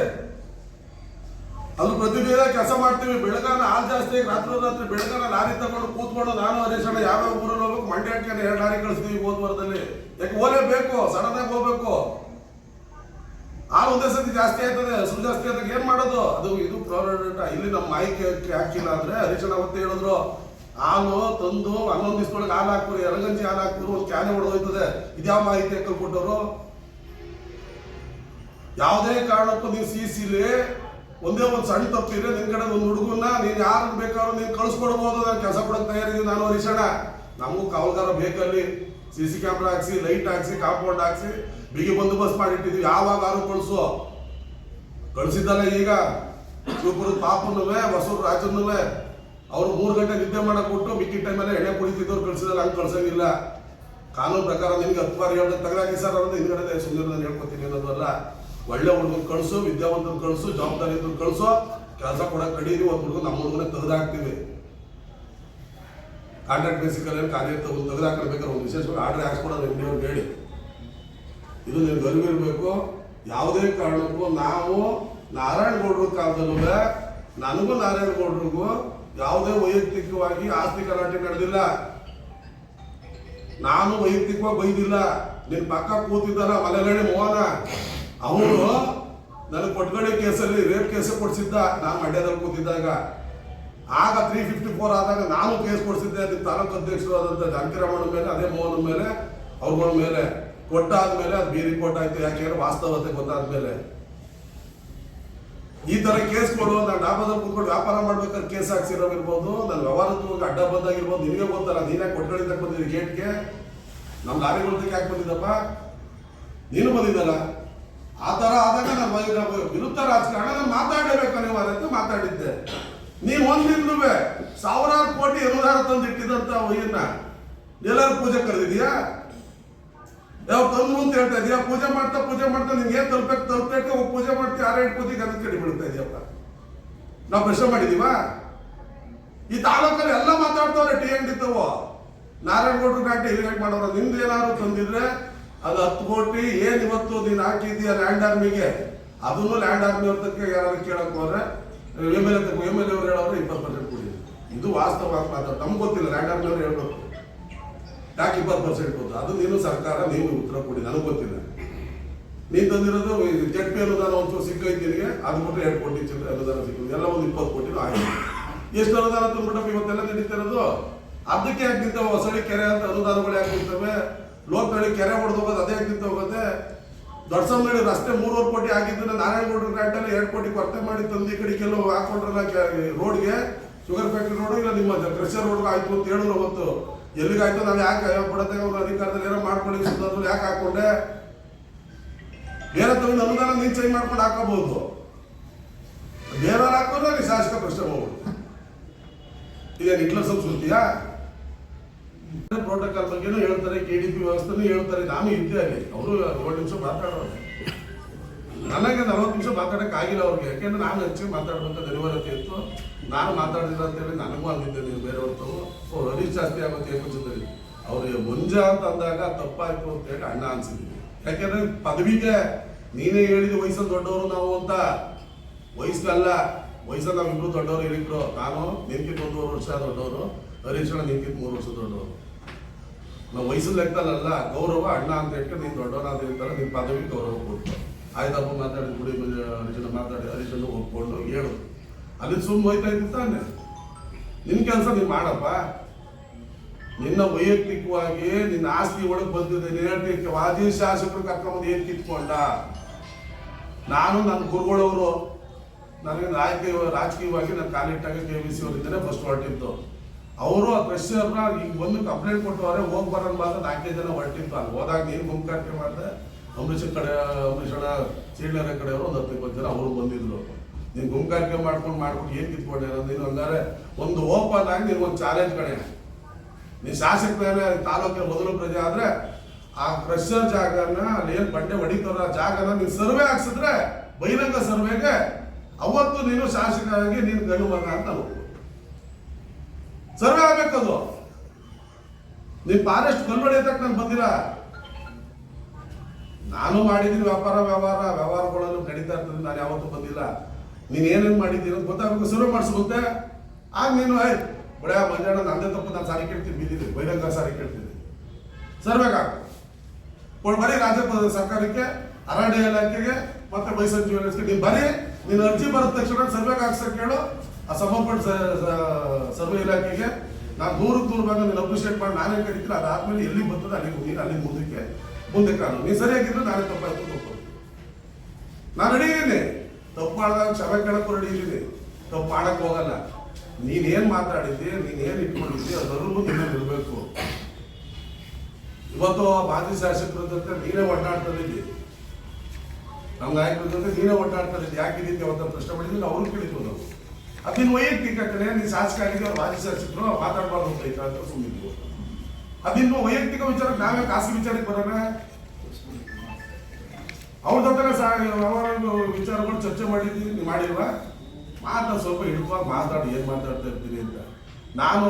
ಅದು ಪ್ರತಿದಿನ ಕೆಲಸ ಮಾಡ್ತೀವಿ. ಬೆಳಗಾನ ಹಾಲು ಜಾಸ್ತಿ, ರಾತ್ರಿ ಬೆಳಗಾನ ಲಾರಿ ತಗೊಂಡು ಕೂತ್ಕೊಂಡು ನಾನು ಹರೀಶ್ ಅಣ್ಣ ಯಾವ್ಯಾವ ಊರಲ್ಲಿ ಹೋಗ್ಬೇಕು, ಮಂಡ್ಯಕ್ಕೆ 2 ಲಾರಿ ಕಳಿಸ್ತೀವಿ 1 ವಾರದಲ್ಲಿ. ಯಾಕೆ ಹೋಗಲೇಬೇಕು, ಸಡನ್ ಆಗಿ ಹೋಗ್ಬೇಕು. ಹಾಲು ಒಂದೇ ಸತಿ ಜಾಸ್ತಿ ಆಯ್ತದೆ, ಹಸು ಜಾಸ್ತಿ ಆದಾಗ ಏನ್ ಮಾಡೋದು? ಅದು ಇದು ಪ್ರಾಡಕ್ಟ್. ಇಲ್ಲಿ ನಮ್ಮ ಮಾಹಿತಿ ಹಾಕಿಲ್ಲ ಅಂದ್ರೆ ಹರೀಶ್ ಅಣ್ಣ ಅವತ್ತೇ ಹೇಳಿದ್ರು, ಹಾಲು ತಂದು 11 ದಿವಸದೊಳಗೆ ಹಾಲು ಹಾಕ್ಬಿರು, 2 ಗಂಜಿ ಹಾಲು ಹಾಕ್ಬಿರು, ಒಂದು ಕ್ಯಾನೆ ಹೊಡೆದೋಯ್ತದೆ. ಇದ್ಯಾವ ಮಾಹಿತಿ ಹಾಕೊಟ್ಟವರು? ಯಾವುದೇ ಕಾರಣಕ್ಕೂ ನೀವು CCಲಿ ಒಂದೇ ಒಂದು ಸಣ್ಣ ತಪ್ಪಿದ್ರೆ ನಿನ್ ಕಡೆ ಒಂದು ಹುಡುಗನ್ನ ನೀನ್ ಯಾರು ಬೇಕಾದ್ರೂ ನೀನ್ ಕಳ್ಸ್ಕೊಡ್ಬೋದು. ನಾನು ಕೆಲಸ ಕೊಡಕ್ ತಯಾರಿದ್ದೀನಿ. ನಾನು ಹರೀಶ್ ಅಣ್ಣ, ನಮಗೂ ಕಾವಲ್ಗಾರ ಬೇಕಲ್ಲಿ. CC ಕ್ಯಾಮ್ರಾ ಹಾಕ್ಸಿ, ಲೈಟ್ ಹಾಕ್ಸಿ, ಕಾಂಪೌಂಡ್ ಹಾಕ್ಸಿ, ಬಿಗಿ ಬಂದೋಬಸ್ತ್ ಮಾಡಿಟ್ಟಿದ್ವಿ. ಯಾವಾಗಾರು ಕಳಿಸಿದ್ದಲ್ಲ. ಈಗ ಶಿವಪುರದ ಪಾಪನುವೆ, ಹೊಸೂರು ರಾಜನ್ನುವೆ ಅವ್ರು 3 ಗಂಟೆ ನಿದ್ದೆ ಮಾಡಕ್ ಕೊಟ್ಟು ಮಿಕ್ಕಿ ಟೈಮಲ್ಲಿ ಎಣ್ಣೆ ಕುಡಿತಿದ್ದವ್ರು ಕಳ್ಸಿದಲ್ಲ. ಹಂಗೆ ಕಳ್ಸಂಗಿಲ್ಲ. ಕಾನೂನು ಪ್ರಕಾರ ನಿನ್ಗೆ 10 ಬಾರಿ ಹೇಳ್ದೆ ತೆಗೆದಾಕಿ ಸರ್ ಅನ್ನೋದು ಹಿಂದ್ಗಡೆ ಸುಮ್ಮನೆ ನಾನು ಹೇಳ್ಕೊತೀನಿ ಅನ್ನೋದಲ್ಲ. ಒಳ್ಳೆ ಹುಡುಗನ್ ಕಳ್ಸು, ವಿದ್ಯಾವಂತನ ಕಳ್ಸು, ಜವಾಬ್ದಾರಿ ಇದ್ರು ಕಳ್ಸು. ಕೆಲಸ ಕೊಡಕ್ ಕಡೀರಿ. ಒಂದು ಹುಡುಗ ನಮ್ಮ ಹುಡುಗನ ತೆಗೆದಾಕ್ತೀವಿ. ಕಾಂಟ್ರಾಕ್ಟ್ ಬೇಸಿಕಲ್ಲಿ ಕಾರ್ಯ ತೆಗೆದಾಕಬೇಕಾದ್ರೆ ಒಂದು ವಿಶೇಷವಾಗಿ ಆರ್ಡರ್ ಹಾಕ್ಸ್ಕೊಡೋದು MD ಹೇಳಿ. ಇದು ನಿಮ್ಗೆ ಅರಿವಿರ್ಬೇಕು. ಯಾವುದೇ ಕಾರಣಕ್ಕೂ ನಾವು ನಾರಾಯಣಗೌಡರ ಕಾಲದಲ್ಲೂ ನನಗೂ ನಾರಾಯಣಗೌಡರಿಗೂ ಯಾವುದೇ ವೈಯಕ್ತಿಕವಾಗಿ ಆಸ್ತಿ ಗಲಾಟೆ ನಡೆದಿಲ್ಲ. ನಾನು ವೈಯಕ್ತಿಕವಾಗಿ ಬೈದಿಲ್ಲ. ನಿನ್ ಪಕ್ಕ ಕೂತಿದ್ದಾರ ಮಲೆಗಡೆ ಮೋಹನ, ಅವನು ನನಗೆ ಕೊಟ್ಗಡೆ ಕೇಸಲ್ಲಿ ರೇಪ್ ಕೇಸ್ ಕೊಡ್ಸಿದ್ದ. ನಾನು ಮಂಡ್ಯದಲ್ಲಿ ಕೂತಿದ್ದಾಗ ಆಗ 354 ಆದಾಗ ನಾನು ಕೇಸ್ ಕೊಡ್ಸಿದ್ದೆ. ಅದಕ್ಕೆ ತಾಲೂಕು ಅಧ್ಯಕ್ಷರು ಆದಂತ ಜಾನಕಿರಾಮಣ್ಣ ಮೇಲೆ, ಅದೇ ಮೋಹನ ಮೇಲೆ, ಅವ್ರಗಳ ಮೇಲೆ ಕೊಟ್ಟಾದ್ಮೇಲೆ ಅದು ಬಿ ರಿಪೋರ್ಟ್ ಆಯ್ತು. ಯಾಕೆಂದ್ರೆ ವಾಸ್ತವತೆ ಗೊತ್ತಾದ್ಮೇಲೆ ಈ ತರ ಕೇಸ್ಗಳು ನಾನು ಡಾಬಾದಲ್ಲಿ ಕೂತ್ಕೊಂಡು ವ್ಯಾಪಾರ ಮಾಡ್ಬೇಕಾದ್ರೆ ಕೇಸ್ ಹಾಕ್ಸಿರೋಗಿರ್ಬೋದು, ನನ್ನ ವ್ಯವಹಾರಕ್ಕೆ ಹೋಗಿ ಅಡ್ಡ ಬಂದಾಗಿರ್ಬೋದು. ನಿನಗೆ ಗೊತ್ತಲ್ಲ, ನೀನೇ ಕೊಟ್ಗಳಿಂದ ಬಂದಿದ್ದಿ ಗೇಟ್ಗೆ. ನಮ್ಮ ಲಾರಿಗಳದಕ್ಕೆ ಯಾಕೆ ಬಂದಿದ್ದಪ್ಪ? ನೀನು ಬಂದಿದ್ದಲ್ಲ. ಆ ತರ ಆದಾಗ ನಾನು ವಿರುದ್ಧ ರಾಜಕಾರಣ ನಾನು ಮಾತಾಡಬೇಕು ಅನಿವಾರ್ಯ ಅಂತ ಮಾತಾಡಿದ್ದೆ. ನೀನು ಒಂದಿಂದೂ 1000 ಕೋಟಿ ಅನುದಾನ ತಂದಿಟ್ಟಿದಂತ ವಯ್ಯನ್ನ ಎಲ್ಲರೂ ಪೂಜೆ ಕರೆದಿದ್ಯಾ? ಯಾವ ತಂದ್ರು ಅಂತ ಹೇಳ್ತಾ ಇದೀಯಾ? ಪೂಜೆ ಮಾಡ್ತಾ ನಿನ್ಗೆ ಏನ್ ತಲುಪಕ್ಕೆ ಹೋಗಿ ಪೂಜೆ ಮಾಡ್ತೀವಿ. 6-8 ಕೋಟಿ ಗಂಧ ಕಡಿ ಬೀಳ್ತಾ ಇದೆಯಪ್ಪ. ನಾವು ಪ್ರಶ್ನೆ ಮಾಡಿದೀವ? ಈ ತಾಲೂಕಲ್ಲಿ ಎಲ್ಲ ಮಾತಾಡ್ತಾವ್ರೆ. TND ತವೋ ನಾರಾಯಣಗೌಡರು ಗಂಟೆ ಇಲ್ಲಿಗೆ ಮಾಡೋರು ನಿಮ್ದು ಏನಾದ್ರು ತಂದಿದ್ರೆ ಅದು 10 ಕೋಟಿ ಏನ್ ಇವತ್ತು ನೀನು ಹಾಕಿದೀಯ ಲ್ಯಾಂಡ್ ಆರ್ಮಿಗೆ ಅದನ್ನು ಲ್ಯಾಂಡ್ ಆರ್ಮಿ ಅವ್ರದಕ್ಕೆ ಯಾರು ಕೇಳಕ್ ಹೋದ್ರೆ ಎಮ್ ಎಲ್ ಅವ್ರು ಹೇಳೋರು 20% ಕೊಡಿ. ಇದು ವಾಸ್ತವವಾಗಿ ಮಾತಾಡ ನಮ್ಗೆ ಗೊತ್ತಿಲ್ಲ, ಲ್ಯಾಂಡ್ ಆರ್ಮಿ ಅವ್ರು ಹೇಳ್ಬೇಕು ಯಾಕೆ 20% ಕೊಟ್ಟು ಅದು ನೀನು ಸರ್ಕಾರ ನೀವು ಉತ್ತರ ಕೊಡಿ, ನನಗೆ ಗೊತ್ತಿಲ್ಲ. ನೀನು ತಂದಿರೋದು ಜೆಡ್ ಪಿ ಅನುದಾನ ಒಂಚೂರು ಸಿಕ್ಕೈತಿ ನಿನಗೆ, ಅದು ಬಿಟ್ಟರೆ 2 ಕೋಟಿ ಚಿಲ್ಲರೆ ಅನುದಾನ ಸಿಕ್ಕಿದೆ, ಎಲ್ಲ ಒಂದು 20 ಕೋಟಿ ಆಗಿದೆ. ಎಷ್ಟು ಅನುದಾನ ತಂದ್ಬಿಟ್ಟಪ್ಪ ಇವತ್ತೆಲ್ಲ ನಡೀತಿರೋದು? ಅದಕ್ಕೆ ಯಾಕೆ ನಿಂತವೆ? ಹೊಸಳಿ ಕೆರೆ ಅಂತ ಅನುದಾನಗಳು ಯಾಕೆ ನಿಂತವೆ? ಲೋಕದಲ್ಲಿ ಕೆರೆ ಹೊಡೆದು ಹೋಗೋದು ಅದೇ ಯಾಕೆ ನಿಂತ ಹೋಗುತ್ತೆ? ದೊಡ್ಡ ಸಮಯ ರಸ್ತೆ 3.5 ಕೋಟಿ ಆಗಿದ್ದನ್ನ ನಾರಾಯಣಗೌಡರ ಗ್ರಾಂಟಲ್ಲಿ 2 ಕೋಟಿ ಕೊರತೆ ಮಾಡಿ ತಂದು ಈ ಕಡೆ ಕೆಲವು ಹಾಕೊಂಡ್ರಲ್ಲ ರೋಡ್ಗೆ, ಶುಗರ್ ಫ್ಯಾಕ್ಟ್ರಿ ರೋಡ್ ಇಲ್ಲ ನಿಮ್ಮ ಕ್ರಷರ್ ರೋಡ್ ಆಯ್ತು ಅಂತ ಹೇಳಿದ್ರು ಅವತ್ತು. ಎಲ್ಲಿಗಾಯ್ತು? ನಾವು ಯಾಕೆ ಬಿಡತ್ತೆ ಅವ್ರ ಅಧಿಕಾರದಲ್ಲಿ ಏನೋ ಮಾಡ್ಕೊಳ್ಳಿ ಸುಧಾರು ಯಾಕೆ ಹಾಕೊಂಡೆ? ಬೇರೆ ತಗೊಂಡು ಅನುದಾನ ನೀನು ಚೇಂಜ್ ಮಾಡ್ಕೊಂಡು ಹಾಕೋಬಹುದು, ಬೇರೆ ಹಾಕೋದ್ರೆ ನೀನು ಶಾಸಕ ಪ್ರಶ್ನೆ ಹೋಗ್ಬೋದು. ಈಗ ನಿಟ್ಲ ಸಂಸ್ಕೃತಿಯಾ? ಪ್ರೋಟೋಕಾಲ್ ಬಗ್ಗೆನೂ ಹೇಳ್ತಾರೆ, KDP ವ್ಯವಸ್ಥೆನೂ ಹೇಳ್ತಾರೆ. ನಾನು ಇದ್ದೆ ಅಲ್ಲಿ, ಅವರು 7 ನಿಮಿಷ ಮಾತಾಡೋರು, ನನಗೆ 40 ನಿಮಿಷ ಮಾತಾಡಕ್ಕೆ ಆಗಿಲ್ಲ ಅವ್ರಿಗೆ. ಯಾಕೆಂದ್ರೆ ನಾನು ಹೆಚ್ಚಿಗೆ ಮಾತಾಡ್ಬೇಕು ಅನಿವಾರ್ಯತೆ ಇತ್ತು. ನಾನು ಮಾತಾಡಿಲ್ಲ ಅಂತೇಳಿ ನನಗೂ ಅಂದಿದ್ದೆ, ನೀವು ಬೇರೆಯವ್ರು ಹರೀಶ್ ಜಾಸ್ತಿ ಆಗುತ್ತೆ ಏಕಪಕ್ಷದಲ್ಲಿ. ಅವ್ರಿಗೆ ಮುಂಜ ಅಂತ ಅಂದಾಗ ತಪ್ಪಾಯ್ತು ಅಂತೇಳಿ ಅಣ್ಣ ಅನ್ಸಿದ್ವಿ. ಯಾಕೆಂದ್ರೆ ಪದವಿಗೆ ನೀನೇ ಹೇಳಿದ ವಯಸ್ಸಲ್ಲಿ ದೊಡ್ಡವರು ನಾವು ಅಂತ, ವಯಸ್ಸಲ್ಲ ವಯಸ್ಸಲ್ಲಿ ನಾವಿಬ್ರು ದೊಡ್ಡವರು ಹೇಳಿದ್ರು. ನಾನು ನಿನ್ಕಿಂತ 1 ವರ್ಷ ದೊಡ್ಡವರು, ಹರೀಶ್ ಅಣ್ಣ ನಿನ್ಕಿಂತ 3 ವರ್ಷ ದೊಡ್ಡವರು. ನಾವು ವಯಸ್ಸು ಲೆಕ್ಕದಲ್ಲ, ಗೌರವ ಅಣ್ಣ ಅಂತ ಹೇಳ್ಕೊಂಡು ನೀನು ದೊಡ್ಡವನಾದ ಹೇಳ್ತಾರೆ, ನಿನ್ನ ಪದವಿ ಗೌರವ ಕೊಟ್ಟು ಆಯ್ತಪ್ಪ ಮಾತಾಡಿ ಗುಡಿ ಹರೀಶಣ್ಣ ಮಾತಾಡಿ ಹರೀಶಣ್ಣ ಒಪ್ಕೊಂಡು ಹೇಳು, ಅಲ್ಲಿ ಸುಮ್ಮನೆ ಹೋಯ್ತಾ ಇತ್ತು ತಾನೆ. ನಿನ್ನ ಕೆಲಸ ನೀನು ಮಾಡಪ್ಪ. ನಿನ್ನ ವೈಯಕ್ತಿಕವಾಗಿ ನಿನ್ನ ಆಸ್ತಿ ಒಳಗೆ ಬಂದಿದೆ, ನೀನು ವಾದಿ ಶಾಸಕರು ಕರ್ಕೊಂಬಂದು ಏನ್ ಕಿತ್ಕೊಂಡ? ನಾನು ನನ್ನ ಗುರುಗಳವರು ನನಗೆ ರಾಜಕೀಯವಾಗಿ ನಾನು ಕಾಲಿಟ್ಟಾಗ KBC ಅವರಿದ್ದೇನೆ ಫಸ್ಟ್ ಹೊರಟಿತ್ತು. ಅವರು ಆ ಕ್ರಷರ್ನ ಈಗ ಬಂದು ಕಂಪ್ಲೇಂಟ್ ಕೊಟ್ಟವ್ರೆ, ಹೋಗಿ ಬರೋಣ ಬಾದ 4 ಜನ ಹೊರಟಿತ್ತು. ಅಲ್ಲಿ ಹೋದಾಗ ನೀನು ಗುಂಪಾರಿಕೆ ಮಾಡಿದೆ, ಅಂಬರೀಷ್ ಅಣ್ಣ ಸೀಡ್ಲರ ಕಡೆಯವರು ಒಂದು 10-20 ಜನ ಅವರು ಬಂದಿದ್ರು. ನೀನು ಗುಂಪಾರಿಕೆ ಮಾಡ್ಬಿಟ್ಟು ಏನ್ ಕಿತ್ಕೊಂಡೆ? ನೀನು ಹಂಗಾರೆ ಒಂದು ಓಪನ್ ಆಗಿ ನೀನು ಒಂದು ಚಾಲೆಂಜ್ ಕಡೆ, ನೀನು ಶಾಸಕರ ತಾಲೂಕಿನ ಮೊದಲು ಪ್ರಜೆ ಆದ್ರೆ ಆ ಕ್ರಷರ್ ಜಾಗನ ಅಲ್ಲಿ ಏನ್ ಬಂಡೆ ಹೊಡಿತಾರ ಜಾಗನ ನೀನು ಸರ್ವೆ ಹಾಕ್ಸಿದ್ರೆ ಬಹಿರಂಗ ಸರ್ವೆಗೆ ಅವತ್ತು ನೀನು ಶಾಸಕರಾಗಿ ನೀನು ಗಂಡು ಮಗ ಅಂತ ಸರ್ವೆ ಆಗ್ಬೇಕದು. ನೀನ್ ಫಾರೆಸ್ಟ್ ಕಲ್ವಡಿಯತಕ್ಕ ನಾನು ಬಂದಿಲ್ಲ, ನಾನು ಮಾಡಿದ್ದೀನಿ ವ್ಯವಹಾರಗಳನ್ನು ನಡೀತಾ ಇರ್ತದೆ, ನಾನು ಯಾವತ್ತೂ ಬಂದಿಲ್ಲ. ನೀನ್ ಏನೇನ್ ಮಾಡಿದ್ದೀನಿ ಅಂತ ಗೊತ್ತಾಗಬೇಕು, ಸರ್ವೆ ಮಾಡಿಸ್ಬೋದೆ. ಆಗ ನೀನು ಬಡ ಮಂಜಾಣ ನಂದೇ ತಪ್ಪು, ನಾನು ಸಾರಿ ಕೇಳ್ತೀನಿ, ಬಿದ್ದಿದ್ದೀನಿ ಬಹಿರಂಗ ಸಾರಿ ಕೇಳ್ತೀನಿ, ಸರ್ವೆಗ ಬರೀ ರಾಜ್ಯ ಸರ್ಕಾರಕ್ಕೆ, ಅರಣ್ಯ ಇಲಾಖೆಗೆ ಮತ್ತೆ ಮೈಸೂರು ಜ್ಯುವೆಲರ್ಸ್ಗೆ ನೀನು ಬರೀ ನೀನು ಅರ್ಜಿ ಬರದ ತಕ್ಷಣ ಸರ್ವೆಗೆ ಹಾಕ್ಸಕ್ ಕೇಳು ಆ ಸಂಬಂಧಪಟ್ಟ ಸರ್ವೆ ಇಲಾಖೆಗೆ. ನಾನು 100 ಭಾಗ ನೀನು ಅಪ್ರಿಷಿಯೇಟ್ ಮಾಡಿ ನಾನೇ ಕರಿತೀನಿ. ಅದಾದ್ಮೇಲೆ ಎಲ್ಲಿ ಬರ್ತದೆ ಅಲ್ಲಿ ಮುಂದೆ ಕಾನು ನೀನು ಸರಿಯಾಗಿದ್ರೆ ನಾನೇ ತಪ್ಪಾಯ್ತು ತಪ್ಪು. ನಾನು ರೆಡಿ ಇದ್ದೀನಿ, ತಪ್ಪು ಮಾಡಿದಾಗ ಕ್ಷಮೆ ಕೇಳಕ್ಕೂ ರೆಡಿ ಇದ್ದೀನಿ, ತಪ್ಪು ಮಾಡಕ್ ಹೋಗಲ್ಲ. ನೀನೇನ್ ಮಾತಾಡಿದ್ದಿ, ನೀನೇನ್ ಇಟ್ಕೊಂಡಿದ್ದಿ ಅದರಲ್ಲೂ ನೀನೇ ಇರಬೇಕು. ಇವತ್ತು ಮಾಜಿ ಶಾಸಕರ ಜೊತೆ ನೀನೇ ಒಡ್ಡಾಡ್ತಿದ್ದಿ, ನಮ್ಮ ನಾಯಕರ ಜೊತೆ ನೀನೇ ಒಡ್ಡಾಡ್ತಿದ್ದಿ. ಯಾಕಿದ್ದೀವಿ ಅವತ್ತ ಪ್ರಶ್ನೆ ಮಾಡಿದ್ರೆ ಅವ್ರು ಕೇಳಿದ್ವು ನಾವು. ಅದಿನ ವೈಯಕ್ತಿಕ ಕಡೆ ನೀನು ಶಾಸಕ ಆಗಿದ್ದು ಅವ್ರು ಮಾಜಿ ಶಾಸಕರು ಮಾತಾಡಬಾರ್ದು ಅಂತ ಐತ ಅಂತ ಸುಮ್ಮನಿದ್ವು. ಅದಿನ್ನು ವೈಯಕ್ತಿಕ ವಿಚಾರಕ್ಕೆ ನಾವೇ ಖಾಸಗಿ ವಿಚಾರಕ್ಕೆ ಬರೋಣ. ಅವ್ರ ಜೊತೆ ವಿಚಾರಗಳು ಚರ್ಚೆ ಮಾಡಿದ್ದೀವಿ, ನೀವು ಮಾಡಿಲ್ವಾ? ಸ್ವಲ್ಪ ಹಿಡಿದುವಾಗ ಮಾತಾಡಿ ಏನ್ ಮಾತಾಡ್ತಾ ಇರ್ತೀನಿ ಅಂತ. ನಾನು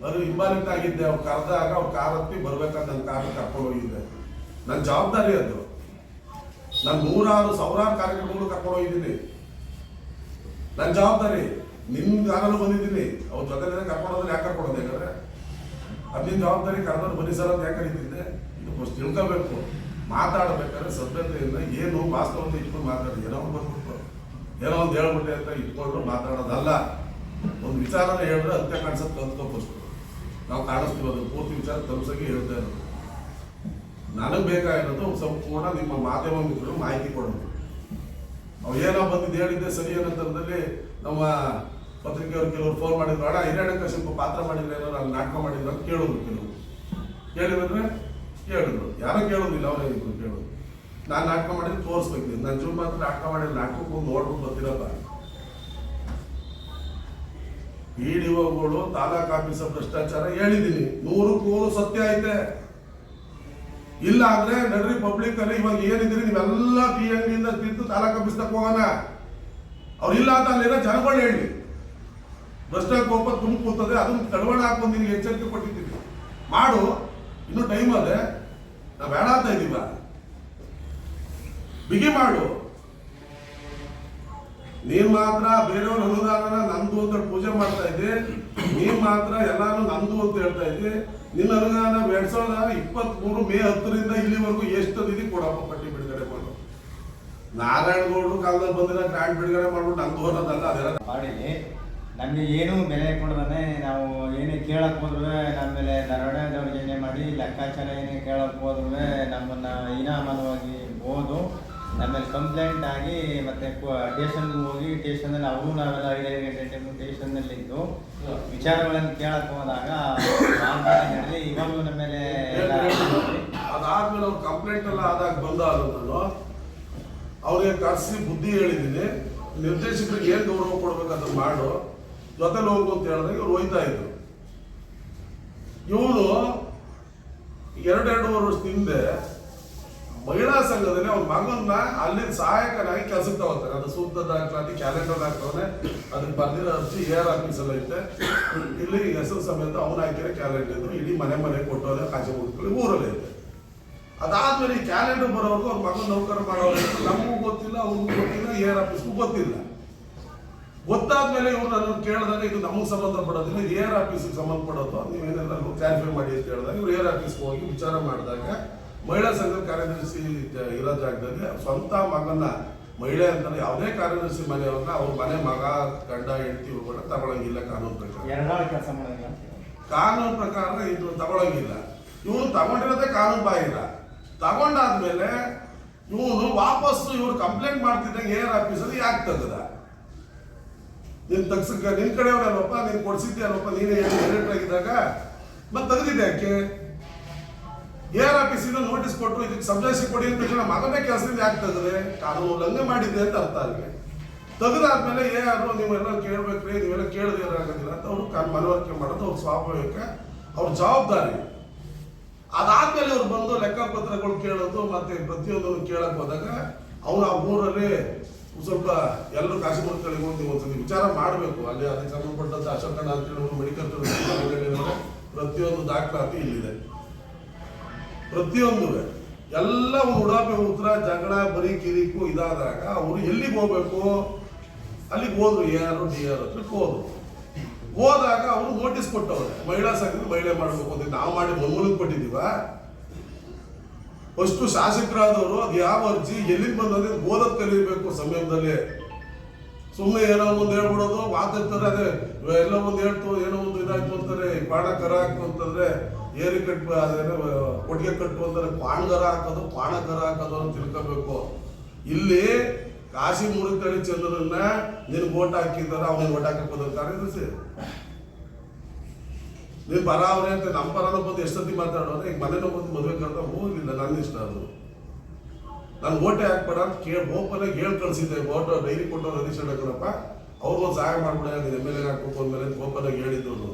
ಅದು ಹಿಂಬಾಲಿತ ಆಗಿದ್ದೆ, ಅವ್ರು ಕರೆದಾಗ ಅವ್ರು ಕಾರ್ ಹತ್ತಿ ಬರ್ಬೇಕಂತ ನನ್ನ ಕಾರ್ ಕರ್ಕೊಂಡು ಹೋಗಿದ್ದೆ. ನನ್ನ ಜವಾಬ್ದಾರಿ ಅದು. ನಾನು 100,000 ಕಾರ್ಯಕ್ರಮಗಳು ಕರ್ಕೊಂಡು ಹೋಗಿದ್ದೀನಿ, ನನ್ನ ಜವಾಬ್ದಾರಿ. ನಿಮ್ ಕಾರಲ್ಲೂ ಬಂದಿದ್ದೀನಿ, ಅವ್ರ ಜೊತೆ ಕರ್ಕೊಂಡು ಹೋದ್ರೆ ಯಾಕೆ ಕರ್ಕೊಂಡು ಹೋದೆ? ಯಾಕಂದ್ರೆ ಅದು ನಿನ್ನ ಜವಾಬ್ದಾರಿ. ಕರೆದವ್ರು ಬನ್ನಿ ಸರ್ ಅಂತ ಯಾಕೆ ಕರೀತಿದ್ದೆ? ಇದು ಫಸ್ಟ್ ತಿಳ್ಕೋಬೇಕು. ಮಾತಾಡ್ಬೇಕಾದ್ರೆ ಸಭ್ಯತೆಯಿಂದ ಏನು ವಾಸ್ತವತೆ ಇಟ್ಕೊಂಡು ಮಾತಾಡಿ, ಏನೋ ಬಂದ್ಬಿಟ್ಟು ಏನೋ ಒಂದು ಹೇಳ್ಬಿಟ್ಟೆ ಅಂತ ಇಟ್ಕೊಂಡು ಮಾತಾಡೋದಲ್ಲ. ಒಂದು ವಿಚಾರನ ಹೇಳಿದ್ರೆ ಅಂತ್ಯ ಕಾಣಿಸೋದು ಕಲ್ತ್ಕೋಬೇಕು. ನಾವು ಕಾಣಿಸ್ತೀವಿ ಪೂರ್ತಿ ವಿಚಾರ ತಲುಪಿಸೋಕೆ ಹೇಳ್ತಾ ಇರೋದು. ನನಗೆ ಬೇಕಾಗಿರೋದು ಸಂಪೂರ್ಣ ನಿಮ್ಮ ಮಾಧ್ಯಮ ಮಿತ್ರರು ಮಾಹಿತಿ ಕೊಡೋದು. ಅವು ಏನೋ ಬಂದಿದ್ದು ಹೇಳಿದ್ದೆ ಸರಿ ಅನ್ನೋ ಥರದಲ್ಲಿ ನಮ್ಮ ಪತ್ರಿಕೆಯವ್ರು ಕೆಲವರು ಫೋನ್ ಮಾಡಿದ್ರು, ಅಣ್ಣ ಹಿರಣ್ಯಕಶಿಪು ಪಾತ್ರ ಮಾಡಿದ್ರೆ ಏನೋ ನಾನು ನಾಟಕ ಮಾಡಿದ್ರು ಅಂತ ಕೇಳಿದ್ರು. ಕೆಲವರು ಕೇಳಿದ್ರೆ ಕೇಳಿದ್ರು, ಯಾರೋ ಕೇಳೋದಿಲ್ಲ, ಅವರೇ ಕೇಳೋದು. ನಾನು ನಾಟಕ ಮಾಡಿದ್ರೆ ತೋರಿಸ್ಬೇಕು. ನನ್ನ ಜೀವ ಮಾತ್ರ ನಾಟಕ ಮಾಡಿದ್ರೆ ನಾಟಕಕ್ಕೆ ಒಂದು ನೋಡ್ಬಿಟ್ಟು ಬರ್ತಿರಪ್ಪ. PDOಗಳು ತಾಲೂಕು ಆಫೀಸರ್ ಭ್ರಷ್ಟಾಚಾರ ಹೇಳಿದ್ದೀನಿ, 100ಕ್ಕೆ 100 ಸತ್ಯ ಐತೆ. ಇಲ್ಲ ಅಂದ್ರೆ ನಡ್ರಿ ಪಬ್ಲಿಕ್ ಅಲ್ಲಿ ಇವಾಗ ಏನಿದ್ರಿ ನೀವೆಲ್ಲ PNDಯಿಂದ ತಿಂದು ತಾಲೂಕು ಆಫೀಸ್ದಾಗ ಹೋಗೋಣ. ಅವ್ರು ಇಲ್ಲ ಅಂತ ಅಲ್ಲಿರೋ ಜನಗಳು ಹೇಳಿ ಭ್ರಷ್ಟಾಚಾರ ಕೋಪ ತುಂಬ ಕೂತದೆ, ಅದನ್ನ ತಡವಣ ಹಾಕೊಂಡು ನಿನ್ಗೆ ಎಚ್ಚರಿಕೆ ಕೊಟ್ಟಿದ್ದೀನಿ. ಮಾಡು, ಇನ್ನೂ ಟೈಮ್ ಅದೇ, ನಾವು ಬೇಡ ಅಂತ ಇದೀವ, ಬಿಗಿ ಮಾಡು. ನೀನ್ ಮಾತ್ರ ಬೇರೆಯವ್ರ ಅನುದಾನನ ನಂದು ಅಂತ ಪೂಜೆ ಮಾಡ್ತಾ ಇದ್ದೆ, ನೀನ್ ಮಾತ್ರ ಎಲ್ಲಾನು ನಂದು ಅಂತ ಹೇಳ್ತಾ ಇದ್ದೆ. ನಿನ್ನ ಅನುದಾನ 2023 ಮೇ 10ರಿಂದ ಇಲ್ಲಿವರೆಗೂ ಎಷ್ಟು ನಿಧಿ ಕೊಡಪ್ಪ ಪಟ್ಟಿ ಬಿಡುಗಡೆ ಮಾಡು. ನಾರಾಯಣಗೌಡರು ಕಾಲದಲ್ಲಿ ಬಂದಿರೋ ಗ್ರಾಂಟ್ ಬಿಡುಗಡೆ ಮಾಡ್ಬಿಟ್ಟು ನಂದು ಅನ್ನೋದಲ್ಲ, ಅದೆಲ್ಲ ಮಾಡಿಲಿ. ನಮಗೆ ಏನೂ ಬೆಲೆ ಕೊಡದೇ ನಾವು ಏನೇ ಕೇಳಕ್ಕೆ ಹೋದ್ರೂ ನಮ್ಮ ಮೇಲೆ ದರೋಡೆ ದೌರ್ಜನ್ಯ ಮಾಡಿ ಲೆಕ್ಕಾಚಾರ ಏನೇ ಕೇಳಕ್ಕೆ ಹೋದ್ರೂ ನಮ್ಮನ್ನು ಇನಾಮವಾಗಿ ಹೋದು ನಮ್ಮ ಮೇಲೆ ಕಂಪ್ಲೇಂಟ್ ಆಗಿ ಮತ್ತೆ ಸ್ಟೇಷನ್ಗೆ ಹೋಗಿ ಸ್ಟೇಷನಲ್ಲಿ ಅವರು ನಾವೆಲ್ಲ 5 ಗಂಟೆ ಸ್ಟೇಷನ್ನಲ್ಲಿದ್ದು ವಿಚಾರಗಳನ್ನು ಕೇಳಕ್ಕೆ ಹೋದಾಗ ನಡೆದಿ ಇವಾಗಲೂ ನಮ್ಮ ಮೇಲೆ ಅದಾದ್ಮೇಲೆ ಅವ್ರು ಕಂಪ್ಲೇಂಟ್ ಎಲ್ಲ ಆದಾಗ ಬಂದ ನಾನು ಅವ್ರಿಗೆ ಕರ್ಸಿ ಬುದ್ಧಿ ಹೇಳಿದ್ದೀನಿ, ನಿರ್ದೇಶಕರಿಗೆ ಏನ್ ಗೌರವ ಕೊಡ್ಬೇಕಂತ ಮಾಡು, ಜೊತೆಲಿ ಹೋಗು ಅಂತ ಹೇಳಿದಾಗ ಇವ್ರು ಹೋಯ್ತಾ ಇದ್ರು. ಇವನು 2.5 ವರ್ಷದ ಹಿಂದೆ ಮಹಿಳಾ ಸಂಘದಲ್ಲಿ ಅವ್ರ ಮಗನ್ನ ಅಲ್ಲಿ ಸಹಾಯಕನಾಗಿ ಕೆಲಸಕ್ಕೆ ತಗೋತಾರೆ. ಅದು ಸೂಕ್ತ ದಾಖಲಾತಿ ಕ್ಯಾಲೆಂಡರ್ ಹಾಕ್ತವನೆ, ಅದಕ್ಕೆ ಬರ್ದಿರೋ ಅರ್ಜಿ AR ಆಫೀಸಲ್ಲಿ ಐತೆ, ಇಲ್ಲಿ ಹೆಸರು ಸಮೇತ ಅವನ ಹಾಕಿರೋ ಕ್ಯಾಲೆಂಡರ್ ಇದ್ರು, ಇಡೀ ಮನೆ ಕೊಟ್ಟೋದೆ ಕಾಜಿ ಮುಗಿಸ್ಕೊಳ್ಳಿ ಊರಲ್ಲಿ ಐತೆ. ಅದಾದ್ಮೇಲೆ ಈ ಕ್ಯಾಲೆಂಡರ್ ಬರೋರ್ಗು ಅವ್ರ ಮಗನ ನೌಕರ ಮಾಡೋರು ನಮಗೂ ಗೊತ್ತಿಲ್ಲ, ಅವ್ರಿಗೂ ಗೊತ್ತಿಲ್ಲ, AR ಆಫೀಸ್ಗೂ ಗೊತ್ತಿಲ್ಲ. ಗೊತ್ತಾದ್ಮೇಲೆ ಇವ್ರು ನನ್ನ ಕೇಳಿದಾಗ ಇದು ನಮಗೆ ಸಂಬಂಧಪಡೋದಿಲ್ಲ, ಇದು AR ಆಫೀಸ್ಗೆ ಸಂಬಂಧಪಡೋದು, ನೀವೇನೆಲ್ಲ ಕ್ಲಾರಿಫೈ ಮಾಡಿ ಅಂತ ಹೇಳಿದಾಗ ಇವ್ರು AR ಆಫೀಸ್ಗೆ ಹೋಗಿ ವಿಚಾರ ಮಾಡಿದಾಗ ಮಹಿಳಾ ಸಂಘದ ಕಾರ್ಯದರ್ಶಿ ಇರೋ ಜಾಗದಲ್ಲಿ ಸ್ವಂತ ಮಗನ ಮಹಿಳೆ ಅಂತಾರೆ ಯಾವುದೇ ಕಾರ್ಯದರ್ಶಿ ಮನೆಯವ್ರನ್ನ ಅವ್ರ ಮನೆ ಮಗ ಗಂಡ ಹೆಂಡತಿ ಕೂಡ ತಗೊಳಂಗಿಲ್ಲ ಕಾನೂನು ಪ್ರಕಾರ. ಕೆಲಸ ಮಾಡೋದಿಲ್ಲ, ಕಾನೂನು ಪ್ರಕಾರ ಇದು ತಗೊಳಂಗಿಲ್ಲ. ಇವನು ತಗೊಂಡಿರೋದೇ ಕಾನೂನು ಬಾಹಿರ. ತಗೊಂಡಾದ್ಮೇಲೆ ಇವನು ವಾಪಸ್ಸು ಇವ್ರು ಕಂಪ್ಲೇಂಟ್ ಮಾಡ್ತಿದ್ದಂಗೆ AR ಆಫೀಸಲ್ಲಿ ಯಾಕೆ ತೆಗೆದ? ನೀನ್ ತಗ್ಸಕ್ಕ ನಿನ್ ಕಡೆಯವ್ರಲ್ಲಪ್ಪ, ನೀನ್ ಕೊಡ್ಸಿದ್ಯಾರಪ್ಪ, ನೀನೇ ಡೈರೆಕ್ಟರ್ ಆಗಿದ್ದಾಗ ಮತ್ತೆ ತೆಗೆದಿದ್ದೆ ಯಾಕೆ? AR ಆಫೀಸಿಂದ ನೋಟಿಸ್ ಕೊಟ್ಟರು ಇದಕ್ಕೆ ಸಬ್ಜೆಕ್ಟ್ ಕೊಡಿ ಅಂತ ತಕ್ಷಣ ಮಗನೇ ಕೆಲಸದಿಂದ ಯಾಕೆ ತೆಗೆದೆ? ಕಾನೂನು ಉಲ್ಲಂಘನೆ ಮಾಡಿದ್ದೆ ಅಂತ ಅರ್ಥ ಅಲ್ಲಿ. ತೆಗೆದಾದ್ಮೇಲೆ AR ನೀವೆಲ್ಲ ಕೇಳ್ಬೇಕ್ರಿ, ನೀವೆಲ್ಲ ಕೇಳದೆ ಇರೋದಿಲ್ಲ ಅಂತ ಅವ್ರು ಮನವರಿಕೆ ಮಾಡೋದು ಅವ್ರ ಸ್ವಾಭಾವಿಕ, ಅವ್ರ ಜವಾಬ್ದಾರಿ. ಅದಾದ್ಮೇಲೆ ಅವ್ರು ಬಂದು ಲೆಕ್ಕಪತ್ರಗಳು ಕೇಳೋದು ಮತ್ತೆ ಪ್ರತಿಯೊಂದನ್ನು ಕೇಳಕ್ ಹೋದಾಗ ಅವ್ರು ಆ ಊರಲ್ಲಿ ಸ್ವಲ್ಪ ಎಲ್ಲರೂ ಕಾಶಿಮುಖಗಳಿಗೆ ಹೋಗಿ ಒಂದ್ಸತಿ ವಿಚಾರ ಮಾಡಬೇಕು. ಅಲ್ಲಿ ಅದಕ್ಕೆ ಸಂಬಂಧಪಟ್ಟಂತ ಅಶೋಕಣ್ಣ ಅಂತೇಳಿ ಮೆಡಿಕಲ್ ಪ್ರತಿಯೊಂದು ದಾಖಲಾತಿ ಇಲ್ಲಿದೆ. ಪ್ರತಿಯೊಂದು ಎಲ್ಲ ಒಂದು ಉಡಾಪೆ ಉತ್ತರ ಜಗಳ ಬರೀ ಕಿರಿಕು ಇದಾದಾಗ ಅವರು ಎಲ್ಲಿಗೆ ಹೋಗ್ಬೇಕು? ಅಲ್ಲಿಗೆ ಹೋದ್ರು, AR DR ಹತ್ರಕ್ಕೆ ಹೋದ್ರು. ಹೋದಾಗ ಅವರು ನೋಟಿಸ್ ಕೊಟ್ಟವ್ರೆ, ಮಹಿಳಾ ಸಂಘದ ಮಹಿಳೆ ಮಾಡಬೇಕು ಅಂತ. ನಾವು ಮಾಡಿ ಮೂಲಕ ಕೊಟ್ಟಿದ್ದೀವ. ಫಸ್ಟ್ ಶಾಸಕರಾದವರು ಅದು ಯಾವ ಅರ್ಜಿ ಎಲ್ಲಿಗೆ ಬಂದ್ರೆ ಓದೋದ್ ಕಲಿಬೇಕು ಸಮಯದಲ್ಲಿ. ಸುಮ್ಮನೆ ಏನೋ ಒಂದು ಹೇಳ್ಬಿಡೋದು, ಮಾತಾಡ್ತಾರೆ, ಅದೇ ಎಲ್ಲ ಒಂದು ಹೇಳ್ತು, ಏನೋ ಒಂದು ಇದಾಯ್ತು ಅಂತಾರೆ, ಕ್ವಾಣ ಕರ ಹಾಕ್ತು ಅಂತಂದ್ರೆ ಏರಿ ಕಟ್ಟು, ಅದೇನೋ ಒಟ್ಟಿಗೆ ಕಟ್ಟು ಅಂತಾರೆ, ಕ್ವಾಣಗರ ಹಾಕೋದು ಕ್ವಾಣಗರ ಹಾಕೋದು ಅಂತ ತಿಳ್ಕೋಬೇಕು. ಇಲ್ಲಿ ಕಾಶಿ ಮುರುಗತಳಿ ಚಂದ್ರನ್ನ ನೀನು ಓಟ್ ಹಾಕಿದಾರ, ಅವನಿಗೆ ಓಟ್ ಹಾಕಕ್ಕೆ ಕಾರ್ಯದರ್ಶಿ ನೀನ್ ಪರ ಅವ್ರೆ ಅಂತ ನಮ್ಮ ಪರನ ಬಂದು ಎಷ್ಟೊತ್ತಿ ಮಾತಾಡೋದ್ರೆ ಈಗ ಮನೇನ ಬಂದು ಮದುವೆ ಕರೆದ ಹೋಗಿಲ್ಲ, ನನ್ನ ಇಷ್ಟ ಅದು. ನಾನು ಓಟೆ ಹಾಕ್ಬೇಡ ಅಂತ ಓಪನಾಗಿ ಹೇಳಿ ಕಳ್ಸಿದ್ದೆ. ಓಟ್ ಡೈರಿ ಕೊಟ್ಟವ್ರು ಹರೀಶ್ ಅಣ್ಣಗರಪ್ಪ ಅವ್ರಿಗೊಂದು ಸಹಾಯ ಮಾಡ್ಬಿಡ, ನೀನು MLA ಹಾಕ್ಬೇಕು ಅಂದ್ಮೇಲೆ ಓಪನಾಗಿ ಹೇಳಿದ್ರು.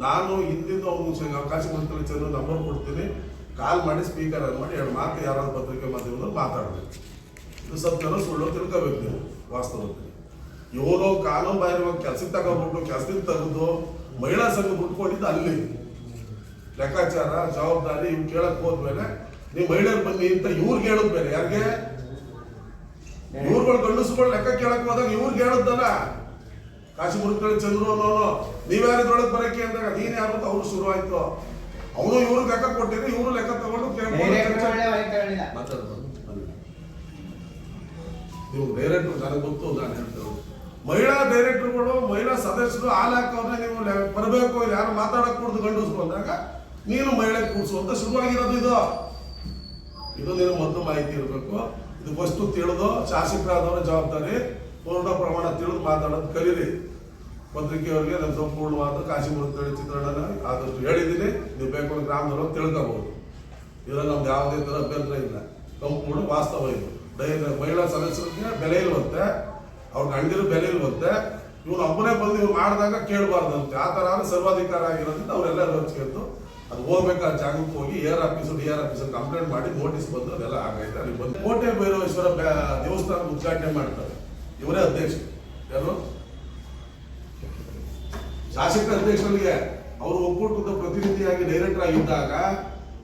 ನಾನು ಹಿಂದಿಂದ ಅವ್ನು ಕಾಶಿ ಮುರುಗತಳಿ ಚಂದ್ರ ನಂಬರ್ ಕೊಡ್ತೀನಿ, ಕಾಲ್ ಮಾಡಿ ಸ್ಪೀಕರ್ ಅದು ಮಾಡಿ 2 ಮಾತು ಯಾರಾದ್ರು ಪತ್ರಿಕೆ ಮಾಧ್ಯಮದಲ್ಲಿ ಮಾತಾಡಬೇಕು. ಇದು ಸತ್ಯನೋ ಸುಳ್ಳು ತಿಳ್ಕೋಬೇಕು ನೀವು. ವಾಸ್ತವದಲ್ಲಿ ಇವನು ಕಾನೂನು ಬಾಹಿರವಾಗಿ ಕೆಲ್ಸಕ್ಕೆ ತಗೋಬಿಟ್ಟು ಕೆಲಸದಿಂದ ತೆಗೆದು ಮಹಿಳಾ ಸಂಘ ಬಿಟ್ಕೊಂಡಿದ್ದು ಅಲ್ಲಿ ಲೆಕ್ಕಾಚಾರ ಜವಾಬ್ದಾರಿ ಇವ್ ಕೇಳಕ್ ಹೋದ್ಮೇಲೆ ನೀವು ಮಹಿಳೆಯರು ಬನ್ನಿ ಅಂತ ಇವ್ರಿಗೆ ಹೇಳದ್ ಬೇರೆ. ಯಾರಿಗೆ? ಇವ್ರುಗಳು ಗಂಡಸುಗಳು ಲೆಕ್ಕ ಕೇಳಕ್ ಹೋದಾಗ ಇವ್ರಿಗೆ ಹೇಳದ್ದಲ್ಲ. ಕಾಶಿ ಮುರುಗತಳಿ ಚಂದ್ರು ಅನ್ನೋನು ನೀವ್ಯಾರಿದ್ರೊಳಗೆ ಬರಕ್ಕೆ ಅಂದಾಗ ನೀನ್ ಯಾರು ಅಂತ ಅವ್ರು ಶುರು ಆಯ್ತು. ಅವನು ಇವ್ರಿಗೆ ಲೆಕ್ಕ ಕೊಟ್ಟಿದ್ರೆ ಇವ್ರು ಲೆಕ್ಕ ತಗೊಂಡು ಮಾತಾಡ್ಬೋದು. ನೀವು ಡೈರೆಕ್ಟರ್ ನನಗೆ ಗೊತ್ತು, ನಾನು ಹೇಳ್ತೇವೆ ಮಹಿಳಾ ಡೈರೆಕ್ಟರ್ಗಳು ಮಹಿಳಾ ಸದಸ್ಯರು ಹಾಲು ಹಾಕೋದ್ರೆ ನೀವು ಬರಬೇಕು, ಯಾರು ಮಾತಾಡಕ್ ಕೊಡ್ದು ಗಂಡಿಸ್ಕೊಂಡಾಗ ನೀನು ಮಹಿಳೆ ಕೂಡ್ಸು ಅಂತ ಶುರುವಾಗಿರೋದು. ಇದು ನೀನು ಮೊದಲು ಮಾಹಿತಿ ಇರಬೇಕು. ಇದು ವಸ್ತು ತಿಳಿದು ಶಾಸಕರಾದವರ ಜವಾಬ್ದಾರಿ, ಪೂರ್ಣ ಪ್ರಮಾಣ ತಿಳಿದು ಮಾತಾಡೋದು ಕಲೀರಿ. ಪತ್ರಿಕೆಯವರಿಗೆ ನನ್ನ ಸಂಪೂರ್ಣವಾದ ಕಾಶಿ ಮುರುಗತಳಿ ಚಿತ್ರಣನ ಆದಷ್ಟು ಹೇಳಿದ್ದೀನಿ. ನೀವು ಬೇಕು ಗ್ರಾಮದವರು ತಿಳ್ಕೋಬಹುದು. ಇದರಲ್ಲಿ ನಮ್ದು ಯಾವುದೇ ಥರ ಅಭ್ಯಂತರ ಇಲ್ಲ. ಸಂಪೂರ್ಣ ವಾಸ್ತವ ಇದು. ಮಹಿಳಾ ಸದಸ್ಯರಿಗೆ ಬೆಲೆ ಇಲ್ವಂತೆ, ಅವ್ರ ಗಂಡಿರು ಬೆಲೆ ಇಲ್ವಂತೆ. ಇವನು ಒಬ್ಬನೇ ಬಂದು ಇವ್ರು ಮಾಡಿದಾಗ ಕೇಳಬಾರ್ದಂತೆ. ಆ ಥರ ಸರ್ವಾಧಿಕಾರ ಆಗಿರೋದ್ರಿಂದ ಅವರೆಲ್ಲರೂ ಹಚ್ಕೊಂಡು ಅದು ಹೋಗ್ಬೇಕಾದ ಜಾಗಕ್ಕೆ ಹೋಗಿ AR ಆಫೀಸು DR ಆಫೀಸಲ್ಲಿ ಕಂಪ್ಲೇಂಟ್ ಮಾಡಿ ನೋಟಿಸ್ ಬಂದು ಅದೆಲ್ಲ ಆಗೈತೆ. ಅಲ್ಲಿ ಬಂದು ಕೋಟೆ ಭೈರವೇಶ್ವರ ದೇವಸ್ಥಾನ ಉದ್ಘಾಟನೆ ಮಾಡ್ತಾರೆ. ಇವರೇ ಅಧ್ಯಕ್ಷ. ಯಾರು? ಶಾಸಕ ಅಧ್ಯಕ್ಷರಿಗೆ ಅವರು ಒಕ್ಕೂಟದ ಪ್ರತಿನಿಧಿ ಆಗಿ ಡೈರೆಕ್ಟರ್ ಆಗಿದ್ದಾಗ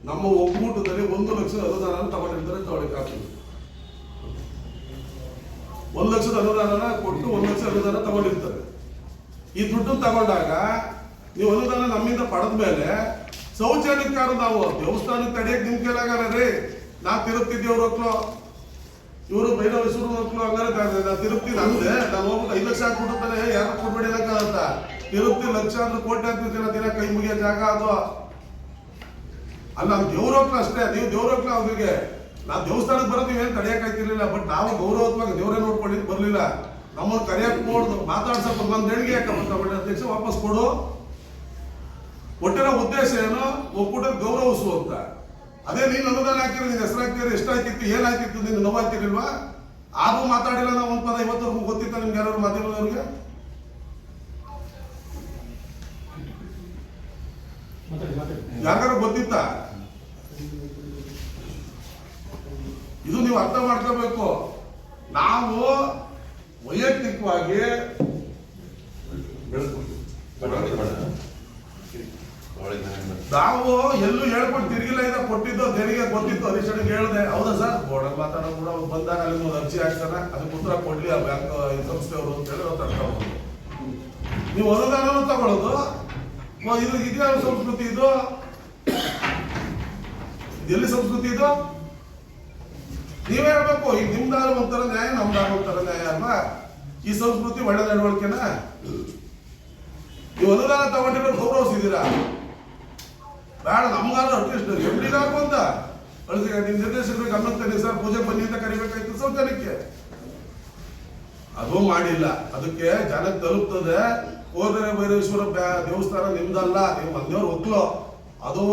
ನಮ್ಮ ಒಕ್ಕೂಟದಲ್ಲಿ 1 ಲಕ್ಷ ಅನುದಾನ ತಗೊಂಡಿರ್ತಾರೆ ತಗೊಳ್ಳಿಕ್ಕೆ ಆಗ್ತದೆ. 1 ಲಕ್ಷದ ಅನುದಾನ ಕೊಟ್ಟು 1 ಲಕ್ಷ ಅನುದಾನ ತಗೊಂಡಿರ್ತಾರೆ. ಈ ದುಡ್ಡು ತಗೊಂಡಾಗ ನೀವು ಅನುದಾನ ನಮ್ಮಿಂದ ಪಡೆದ ಮೇಲೆ ಶೌಚಾಲಯಕ್ಕಾರು ನಾವು ದೇವಸ್ಥಾನಕ್ಕೆ ತಡೆಯಕ್ಕೆ ನಿಮ್ ಕೈಲಾಗಲ್ಲ ರೀ. ನಾ ತಿರುಪ್ತಿ ದೇವ್ರ ಹೋಗ್ಲು ಇವರು ಬೈರವೇಶ್ವರ ಹೋಗ್ಲು ಹಂಗಾರೆ ನಾ ತಿರುಪ್ತಿ ನಂದೆ ನಾನು ಹೋಗ್ಬಿಟ್ಟು 5 ಲಕ್ಷ ಹಾಕ್ಬಿಡ್ತಾನೆ ಯಾರು ಕೊಡ್ಬೇಡಿ ಅನ್ನಕ್ಕಾಗತ್ತ. ತಿರುಪ್ತಿ ಲಕ್ಷ ಅಂದ್ರೆ ಕೋಟಿ ಹಾಕ್ತಿರ್ತೀರ ದಿನ ಕೈ ಮುಗಿಯೋ ಜಾಗ ಅದು ಅಲ್ಲ. ನಾವು ದೇವ್ರ ಹೋಗ್ಲು ಅಷ್ಟೇ, ನೀವು ದೇವ್ರ ಹೋಗ್ಲು ಅವ್ರಿಗೆ ನಾವು ದೇವಸ್ಥಾನಕ್ಕೆ ಬರೋದು ನೀವೇನು ತಡೆಯಕ್ಕಾಗ್ತಿರ್ಲಿಲ್ಲ. ಬಟ್ ನಾವು ಗೌರವತ್ವಾಗಿ ದೇವರೇ ನೋಡ್ಕೊಂಡಿದ್ದು ಬರಲಿಲ್ಲ. ನಮ್ಮನ್ನು ಕರೆಯಕ್ಕೆ ನೋಡ್ದು ಮಾತಾಡ್ಸಪ್ಪ ನನ್ನ ದೇಣಿಗೆ ಯಾಕಪ್ಪ ಅಧ್ಯಕ್ಷ ವಾಪಸ್ ಕೊಡು. ಒಟ್ಟಿನ ಉದ್ದೇಶ ಏನು? ಒಕ್ಕೂಟದ ಗೌರವಿಸು ಅಂತ. ಅದೇ ನೀನು ಅನುದಾನ ಹಾಕಿರಿ, ನೀನು ಹೆಸರು ಹಾಕಿರಿ, ಎಷ್ಟು ಹಾಕಿತ್ತು, ಏನ್ ಹಾಕಿತ್ತು, ನೀನು ನೋವು ಹಾಕಿರಿಲ್ವಾ? ಆದ್ರೂ ಮಾತಾಡಿಲ್ಲ. ನಾವು ಒಂದು ಪದ ಇವತ್ತವರೆಗೂ ಗೊತ್ತಿತ್ತ ನಿಮ್ಗೆ ಯಾರು ಮಾಧ್ಯಮದವ್ರಿಗೆ? ಯಾರು ಗೊತ್ತಿತ್ತ? ಇದು ನೀವು ಅರ್ಥ ಮಾಡ್ಕೋಬೇಕು. ನಾವು ವೈಯಕ್ತಿಕವಾಗಿ ನಾವು ಎಲ್ಲೂ ಹೇಳ್ಕೊಂಡು ತಿರುಗಿಲ್ಲ. ಇದ ಕೊಟ್ಟಿದ್ದು ತೆರಿಗೆ ಗೊತ್ತಿತ್ತು. ಹರೀಶನಿಗೆ ಹೇಳಿದೆ, ಹೌದಾ ಸರ್ ಬೋರ್ಡಲ್ಲಿ ಮಾತಾಡೋ ಕೂಡ ಬಂದಾಗ ಅಲ್ಲಿ ಒಂದು ಅರ್ಜಿ ಹಾಕ್ತಾನೆ, ಅದಕ್ಕೆ ಉತ್ತರ ಕೊಡ್ಲಿ ಆ ಬ್ಯಾಂಕ್ ಸಂಸ್ಥೆಯವರು ಅಂತ ಹೇಳಿ ನಾವು ತಡ್ಕೋಬಹುದು. ನೀವು ಅನುದಾನ ತಗೊಳ್ಳೋದು ಇದು ಇದೇ ಸಂಸ್ಕೃತಿ. ಇದು ಎಲ್ಲಿ ಸಂಸ್ಕೃತಿ ಇದು? ನೀವೇ ಹೇಳ್ಬೇಕು. ಈಗ ನಿಮ್ದಾರ ಒಂಥರ ನ್ಯಾಯ, ನಮ್ದಾರ ಒಂಥರ ನ್ಯಾಯ ಅಲ್ವಾ? ಈ ಸಂಸ್ಕೃತಿ ಒಳ್ಳೆ ನಡವಳಿಕೆನ? ನೀವು ಅನುದಾನ ತಗೊಂಡಿರೋ ಗೌರವಿಸಿದ್ದೀರಾ? ಬೇಡ, ನಮ್ಗಾರ ಅಟ್ಲೀಸ್ಟ್ ಎಮ್ಡಿಗಾರು ಅಂತ ಕಳಿಸಿ ನಿಮ್ ನಿರ್ದೇಶಕರಿಗೆ ಗಮನಿಸ್ತಾನೆ ಸರ್ ಪೂಜೆ ಬನ್ನಿ ಅಂತ ಕರಿಬೇಕಾಯ್ತು ಶೌಚಾಲಯಕ್ಕೆ. ಅದು ಮಾಡಿಲ್ಲ. ಅದಕ್ಕೆ ಜನಕ್ಕೆ ತಲುಪ್ತದೆ. ಕೋದರೆ ಭೈರವೇಶ್ವರ ದೇವಸ್ಥಾನ ನಿಮ್ದಲ್ಲ, ನೀವು ಮಂದಿಯವ್ರ ಒಕ್ಲು. ಅದು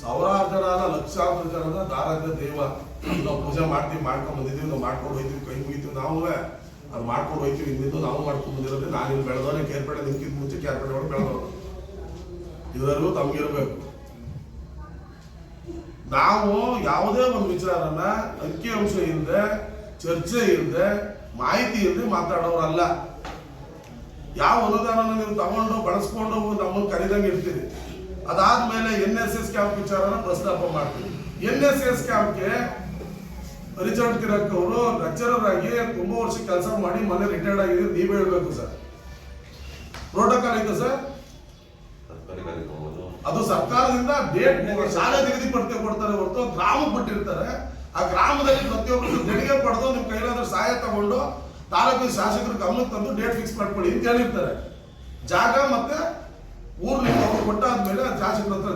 ಸಾವಿರಾರು ಜನ ಅಲ್ಲ, ಲಕ್ಷಾಂತರ ಜನದ ದಾರಾಧ್ಯ ದೈವ. ನಾವು ಪೂಜೆ ಮಾಡ್ತೀವಿ, ಮಾಡ್ಕೊಂಡ್ ಬಂದಿದ್ದೀವಿ, ನಾವು ಮಾಡ್ಕೊಂಡು ಹೋಯ್ತೀವಿ, ಕೈ ಮುಗಿತೀವಿ. ನಾವು ಅದು ಮಾಡ್ಕೊಂಡು ಹೋಯ್ತೀವಿ. ಇನ್ನಿದ್ದು ನಾವು ಮಾಡ್ಕೊಂಡು ಬಂದಿರೋದ್ರೆ ನಾನು ಇಲ್ಲಿ ಬೆಳೆದವನೇ ಕೇರ್ಪೇಟೆ, ನಿಮ್ಗಿಂತ ಮುಂಚೆ ಕೇರ್ಪೇಟೆ ಒಳಗೆ ಬೆಳೆದವರು. ಇದರಲ್ಲೂ ತಮ್ಗಿರ್ಬೇಕು. ನಾವು ಯಾವುದೇ ಒಂದು ವಿಚಾರನ ಅಂಕಿಅಂಶ ಇಲ್ಲದೆ, ಚರ್ಚೆ ಇಲ್ಲದೆ, ಮಾಹಿತಿ ಇಲ್ಲದೆ ಮಾತಾಡೋರಲ್ಲ. ಯಾವ ಅನುದಾನ ನೀವು ತಗೊಂಡು ಬಳಸ್ಕೊಂಡು ನಮ್ಮನ್ನು ಕರೀದಂಗೆ ಇರ್ತೀರಿ. ಅದಾದ್ಮೇಲೆ NSS ಕ್ಯಾಂಪ್ ವಿಚಾರನ ಪ್ರಸ್ತಾಪ ಮಾಡ್ತೀವಿ. NSS ಕ್ಯಾಂಪ್ಗೆ ರಿಚರ್ಡ್ ಕಿರಕ್ ಅವರು ಲೆಕ್ಚರರ್ ಆಗಿ ತುಂಬಾ ವರ್ಷ ಕೆಲಸ ಮಾಡಿ ಮೊನ್ನೆ ರಿಟೈರ್ಡ್ ಆಗಿದ್ದೀರಿ. ನೀವೇ ಹೇಳ್ಬೇಕು ಸರ್. ಪ್ರೋಟೋಕಾಲ್ ಐತೆ ಸರ್? ಅದು ಸರ್ಕಾರದಿಂದ ಡೇಟ್ ಶಾಲೆ ನಿಗದಿ ಕೊಡ್ತಾರೆ ಹೊರತು ಗ್ರಾಮಕ್ಕೆ ಬಿಟ್ಟಿರ್ತಾರೆ. ಆ ಗ್ರಾಮದಲ್ಲಿ ಪ್ರತಿಯೊಬ್ಬರು ದೇಣಿಗೆ ಪಡೆದು ನಿಮ್ ಕೈಲಾದ್ರೂ ಸಹಾಯ ತಗೊಂಡು ತಾಲೂಕಿನ ಶಾಸಕರು ಗಮನಕ್ಕೆ ತಂದು ಡೇಟ್ ಫಿಕ್ಸ್ ಮಾಡ್ಕೊಳ್ಳಿ ಅಂತ ಹೇಳಿರ್ತಾರೆ. ಜಾಗ ಮತ್ತೆ ಊರ್ನಿಂದ ಅವ್ರು ಕೊಟ್ಟಾದ್ಮೇಲೆ ಶಾಸಕರ ಹತ್ರ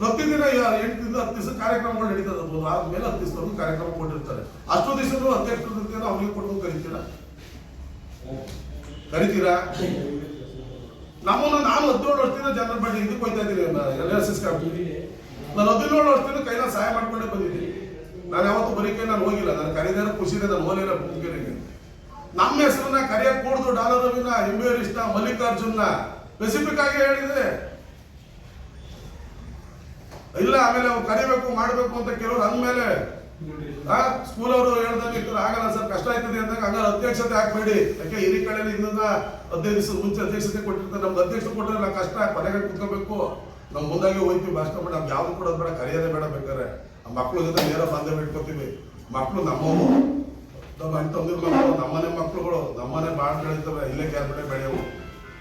ಪ್ರತಿದಿನ 8 ದಿಂದ 10 ದಿವಸ ಕಾರ್ಯಕ್ರಮಗಳು ನಡೀತದೆ. ಆದ್ಮೇಲೆ 10 ದಿವಸದವರೆಗೂ ಕಾರ್ಯಕ್ರಮ ಕೊಟ್ಟಿರ್ತಾರೆ. ಅಷ್ಟು ದಿವಸಗಳು ಅಧ್ಯಕ್ಷರು ಅವ್ರಿಗೆ ಕೊಟ್ಟು ಕರಿತೀರಾ? ನಾನು 17 ವರ್ಷದಿಂದ ಜನರ ಬಳಿ ಇದಕ್ಕೆ ಹೋಗ್ತಾ ಇದ್ದೀನಿ. NSS ಕ್ಯಾಂಪ್ ನಾನು 17 ವರ್ಷದಿಂದ ಕೈಲ ಸಹಾಯ ಮಾಡ್ಕೊಂಡೇ ಬಂದಿದ್ದೀನಿ. ನಾನು ಯಾವತ್ತೂ ಬರೀಕೆ ನಾನು ಹೋಗಿಲ್ಲ. ನಾನು ಕರೀದಾರ ಖುಷಿದೆ, ನಾನು ಹೋಲಿಲ್ಲ ಮುಖ್ಯರಿಗೆ. ನಮ್ಮ ಹೆಸರನ್ನ ಕರೆಯಕ್ ಕೂಡ್ದು ಡಾಲರ್ ರವಿನ, ಎಂಬೇರಿಷ್ಟ, ಮಲ್ಲಿಕಾರ್ಜುನ ಸ್ಪೆಸಿಫಿಕ್ ಆಗಿ ಹೇಳಿದ್ರೆ ಇಲ್ಲ. ಆಮೇಲೆ ಅವ್ರು ಕರಿಬೇಕು ಮಾಡಬೇಕು ಅಂತ ಕೆಲವರು ಅಂದ್ಮೇಲೆ ಸ್ಕೂಲ್ ಅವರು ಹೇಳ್ದಂಗೆ ಆಗಲ್ಲ ಸರ್, ಕಷ್ಟ ಆಯ್ತದೆ ಅಂದಾಗ ಹಂಗಾರೆ ಅಧ್ಯಕ್ಷತೆ ಹಾಕ್ಬೇಡಿ. ಯಾಕೆ ಹಿರಿಕಳೆಯಲ್ಲಿ ಇನ್ನೊಂದು 15 ದಿವಸದ ಮುಂಚೆ ಅಧ್ಯಕ್ಷತೆ ಕೊಟ್ಟಿರ್ತಾರೆ. ನಮ್ಗೆ ಅಧ್ಯಕ್ಷರು ಕೊಟ್ಟರೆ ನಾವು ಕಷ್ಟ ಕೊನೆಗೆ ಕುತ್ಕೋಬೇಕು. ನಾವು ಮುಂದಾಗೆ ಹೋಯ್ತೀವಿ ಭಾಷಣ ಮಾಡಿ. ನಮ್ಗೆ ಯಾವ್ದು ಕೊಡೋದು ಬೇಡ, ಕರೆಯೋದೇ ಬೇಡ. ಬೇಕಾದ್ರೆ ಆ ಮಕ್ಳ ಜೊತೆ ನೇರ ಬಾಂಧವ್ಯ ಇಟ್ಕೋತೀವಿ. ಮಕ್ಕಳು ನಮ್ಮವು, ನಮ್ಮ ಅಣ್ಣ ತಮ್ಮದಿರ ಮಕ್ಕಳು, ನಮ್ಮನೆ ಮಕ್ಕಳುಗಳು, ನಮ್ಮನೆ ಬಾಳ್ ಬೆಳೀತವೆ. ಇಲ್ಲೇ ಕ್ಯಾರ್ಪೇಟೆ ಬೆಳೆಯವು.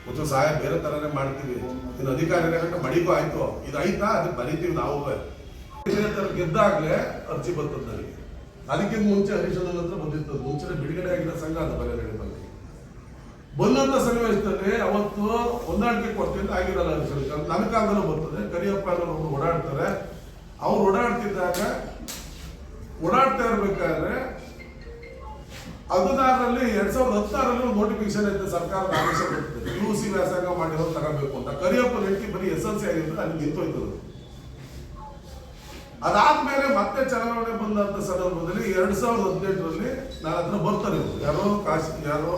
కొంచెం ಸಹಾಯ ಬೇರೆ ತರನೇ ಮಾಡ್ತೀವಿ. ಇನ್ನು ಅಧಿಕಾರಿಗಳ ಮಡಿಗೂ ಆಯ್ತು, ಇದು ಆಯ್ತಾ ಅದಕ್ಕೆ ಬರೀತೀವಿ ನಾವು. ಗೆದ್ದಾಗ್ಲೇ ಅರ್ಜಿ ಬರ್ತದೆ ನನಗೆ. ಅದಕ್ಕಿಂತ ಮುಂಚೆ ಹರೀಶನ ಹತ್ರ ಬಂದಿರ್ತದೆ. ಮುಂಚೆ ಬಿಡುಗಡೆ ಆಗಿರೋ ಸಂಘ ಅದು ಬರೆಗಡೆ ಬಂದಂತ ಸನ್ನಿವೇಶದಲ್ಲಿ ಅವತ್ತು ಹೊಂದಾಣಿಕೆ ಕೊಡ್ತಿದ್ದ ಆಗಿರಲ್ಲ. ಹರೀಶನ ನನ್ನ ಕಾಲದಲ್ಲೂ ಬರ್ತದೆ. ಕರಿಯಪ್ಪ ಅನ್ನೋರು ಓಡಾಡ್ತಾರೆ. ಅವ್ರು ಓಡಾಡ್ತಾ ಇರ್ಬೇಕಾದ್ರೆ 16ರಲ್ಲಿ 2016ರಲ್ಲಿ ಒಂದು ನೋಟಿಫಿಕೇಶನ್ ಐತೆ, ಸರ್ಕಾರದ ಆದೇಶ ಬರ್ತದೆ. PUC ವ್ಯಾಸಂಗ ಮಾಡಿರೋದು ತಗೋಬೇಕು ಅಂತ. ಕರಿಯಪ್ಪ ಹೆಂಡತಿ ಬರೀ SLC ಆಗಿದ್ರೆ ಅಲ್ಲಿ ನಿಂತೋಯ್ತದೆ. ಅದಾದ್ಮೇಲೆ ಮತ್ತೆ ಚುನಾವಣೆ ಬಂದಂತ ಸಂದರ್ಭದಲ್ಲಿ 2018ರಲ್ಲಿ ನನ್ನ ಹತ್ರ ಬರ್ತಾರೆ ಯಾರೋ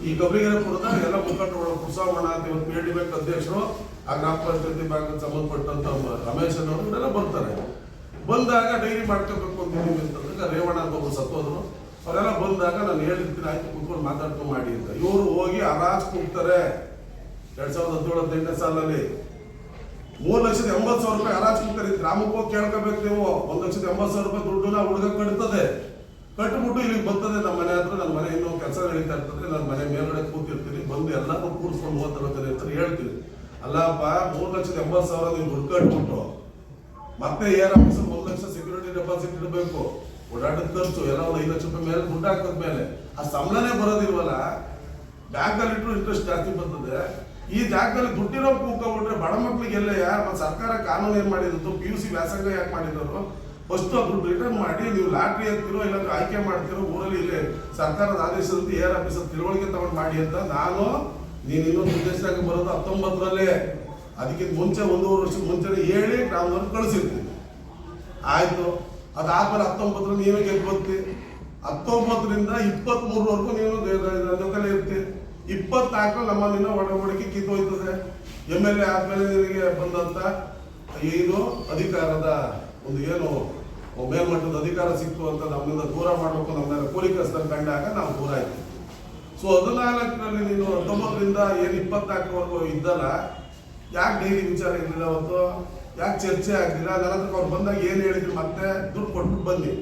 ಈ ಗಬ್ರಿಗೆರೆಪುರದ ಎಲ್ಲ ಮುಖಂಡರು ಕುಸಾವಣ ಅಂತ ಇವತ್ತು PLD ಬ್ಯಾಂಕ್ ಅಧ್ಯಕ್ಷರು, ಆ ಗ್ರಾಮ ಪಂಚಾಯತಿ ಬ್ಯಾಂಕ್ ಸಂಬಂಧಪಟ್ಟಂತ ರಮೇಶ್ ಅನ್ನೋರು ಇವರೆಲ್ಲ ಬರ್ತಾರೆ. ಬಂದಾಗ ಡೈರಿ ಮಾಡ್ಕೋಬೇಕು ಅಂತಂದಾಗ ರೇವಣ್ಣ ಅಂತ ಒಬ್ಬರು ಸತ್ತೋದ್ರು. ಅವರೆಲ್ಲ ಬಂದಾಗ ನಾನು ಹೇಳಿರ್ತೀನಿ, ಆಯ್ತು ಕುತ್ಕೊಂಡು ಮಾತಾಡ್ಕೊಂಡು ಮಾಡಿ ಅಂತ. ಇವರು ಹೋಗಿ ಹರಾಜ್ ಕೊಡ್ತಾರೆ 2017-18 ಸಾಲಲ್ಲಿ. 3,80,000 ರೂಪಾಯಿ ಹರಾಜು ಮುಖರಿ ಗ್ರಾಮಕ್ಕೆ ಹೋಗಿ ಕೇಳ್ಕೋಬೇಕು ನೀವು. 1,80,000 ರೂಪಾಯಿ ದುಡ್ಡು ಹುಡುಗ ಕಟ್ತದೆ, ಕಟ್ಬಿಟ್ಟು ಇಲ್ಲಿಗೆ ಬರ್ತದೆ ನಮ್ಮ ಮನೆ ಹತ್ರ. ನನ್ನ ಮನೆ ಇನ್ನೂ ಕೆಲಸ ನಡೀತಾ ಇರ್ತದೆ, ನನ್ನ ಮನೆ ಮೇಲ್ಗಡೆ ಕೂತಿರ್ತೀನಿ, ಬಂದು ಎಲ್ಲರೂ ಕೂರಿಸ್ಕೊಂಡು 30 ಅಂತ ಹೇಳ್ತೀನಿ. ಅಲ್ಲಪ್ಪ 3,80,000 ನೀವು ದುಡ್ಡು ಕಟ್ಬಿಟ್ಟು ಮತ್ತೆ air officer 1 lakh security deposit ಇಡಬೇಕು, ಓಡಾಟದ ಖರ್ಚು ಎಲ್ಲ ಒಂದು 5 ಲಕ್ಷ ರೂಪಾಯಿ ಮೇಲೆ ದುಡ್ಡು ಹಾಕದ ಮೇಲೆ ಆ ಸಂಬಳನೇ ಬರೋದಿಲ್ವಲ್ಲ. ಬ್ಯಾಂಕಲ್ಲಿ ಇಟ್ಟರು ಇಂಟ್ರೆಸ್ಟ್ ಜಾಸ್ತಿ ಬರ್ತದೆ. ಈ ಜಾಗದಲ್ಲಿ ದುಡ್ಡಿರೋ ಕೂತ್ಕೊಂಡ್ಬಿಟ್ರೆ ಬಡ ಮಕ್ಳಿಗೆ ಎಲ್ಲೆಯ ಮತ್ತೆ ಸರ್ಕಾರ ಕಾನೂನು ಏನ್ ಮಾಡಿದ್ದು, PUC ವ್ಯಾಸಂಗ ಯಾಕೆ ಮಾಡಿದ್ರು? ಫಸ್ಟ್ ದುಡ್ಡು ರಿಟರ್ನ್ ಮಾಡಿ ನೀವು ಲಾಟ್ರಿ ಹಾಕ್ತಿರೋ ಇಲ್ಲಾಂದ್ರೆ ಆಯ್ಕೆ ಮಾಡ್ತಿರೋ ಊರಲ್ಲಿ ಇಲ್ಲಿ ಸರ್ಕಾರದ ಆದೇಶದಂತೆ ಏರ್ ಆಫೀಸರ್ ತಿಳುವಳಿಕೆ ತಗೊಂಡು ಮಾಡಿ ಅಂತ ನಾನು ನೀನು ಇನ್ನೊಂದು ಉದ್ದೇಶದಾಗ ಬರೋದು 19ರಲ್ಲಿ, ಅದಕ್ಕಿಂತ ಮುಂಚೆ 1.5 ವರ್ಷದ ಮುಂಚೆನೆ ಹೇಳಿ ಗ್ರಾಮದವ್ರು ಕಳಿಸಿರ್ತೀನಿ. ಆಯ್ತು, ಅದಾದ್ಮೇಲೆ 19ರಲ್ಲಿ ನೀವೇ ಗೆದ್ದು ಬರ್ತಿ. 19ರಿಂದ 23ವರೆಗೂ ನೀವು ಜೊತೆಲೆ ಇರ್ತಿ. 24 ನಮ್ಮ ನಿನ್ನ ಒಡಂಬಡಿಕೆ ಕಿತ್ತೋಯ್ತದೆ. MLA ಆದ್ಮೇಲೆ ನಿನಗೆ ಬಂದಂತ ಇದು ಅಧಿಕಾರದ ಒಂದು ಏನು ಮೇಲ್ಮಟ್ಟದ ಅಧಿಕಾರ ಸಿಕ್ತು ಅಂತ ನಮ್ಮಿಂದ ದೂರ ಮಾಡಬೇಕು, ನಮ್ಮೆಲ್ಲ ಕೂಲಿ ಕೆಲಸದಲ್ಲಿ ಕಂಡಾಗ ನಾವು ದೂರ ಆಯ್ತು. ಸೊ 14ರಲ್ಲಿ ನೀನು 19ರಿಂದ ಏನು 24ವರೆಗೂ ಇದ್ದಲ್ಲ, ಯಾಕೆ ಡೈಲಿ ವಿಚಾರ ಇರಲಿಲ್ಲ ಅವತ್ತು? ಯಾಕೆ ಚರ್ಚೆ ಆಗಲಿಲ್ಲ? ನನ್ನ ಹತ್ರ ಅವ್ರು ಬಂದಾಗ ಏನು ಹೇಳಿದ್ರು, ಮತ್ತೆ ದುಡ್ಡು ಕೊಟ್ಬಿಟ್ಟು ಬನ್ನಿ.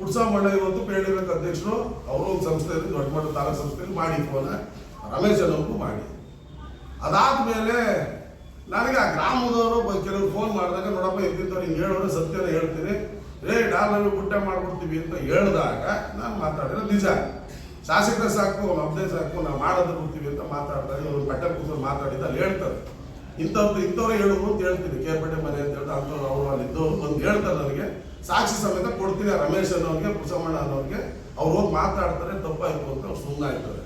ಉತ್ಸವ ಮಂಡಳಿ ಇವತ್ತು ಪೇಳಿಬೇಕು ಅಧ್ಯಕ್ಷರು, ಅವರು ಒಂದು ಸಂಸ್ಥೆಯಲ್ಲಿ ದೊಡ್ಡ ಮಟ್ಟ ತಾಲೂಕು ಸಂಸ್ಥೆಯಲ್ಲಿ ಮಾಡಿ ಫೋನ ರಮೇಶ್ ಅನ್ನೋರ್ಗೂ ಮಾಡಿ. ಅದಾದ್ಮೇಲೆ ನನಗೆ ಆ ಗ್ರಾಮದವರು ಕೆಲವರು ಫೋನ್ ಮಾಡಿದಾಗ, ನೋಡಪ್ಪ ಎದ್ದಿದ್ದವ್ರು ಹಿಂಗೆ ಹೇಳೋರು ಸತ್ಯನ ಹೇಳ್ತೀನಿ, ಡಾಲರ್ ಬುಟ್ಟ ಮಾಡ್ಬಿಡ್ತೀವಿ ಅಂತ ಹೇಳಿದಾಗ ನಾನು ಮಾತಾಡಿದ್ರೆ ನಿಜ. ಶಾಸಕರ ಸಾಕು, ಅಬ್ದೇ ಸಾಕು, ನಾವು ಮಾಡೋದು ಬಿಡ್ತೀವಿ ಅಂತ ಮಾತಾಡ್ತಾರೆ. ಇವರು ಬಟ್ಟೆ ಕೂತ್ಕೊಂಡು ಮಾತಾಡಿದ್ದು ಅಲ್ಲಿ ಹೇಳ್ತಾರೆ. ಇಂಥವ್ರು ಹೇಳೋದು ಅಂತ ಹೇಳ್ತೀನಿ, ಕೇರ್ಪೇಟೆ ಮನೆ ಅಂತ ಹೇಳ್ತಾರೆ. ಅಂಥವ್ರು ಅವರು ಅಲ್ಲಿ ಇದ್ದವ್ರು ಬಂದು ಹೇಳ್ತಾರೆ. ನನಗೆ ಸಾಕ್ಷಿ ಸಮೇತ ಕೊಡ್ತೀನಿ ರಮೇಶ್ ಅನ್ನೋರಿಗೆ, ಪುಸಮಣ್ಣ ಅನ್ನೋರಿಗೆ. ಅವ್ರು ಹೋಗಿ ಮಾತಾಡ್ತಾರೆ, ತಪ್ಪಾಯ್ತು ಅಂತ ಅವ್ರು ಸುಮ್ಮನಾಗ್ತಾರೆ.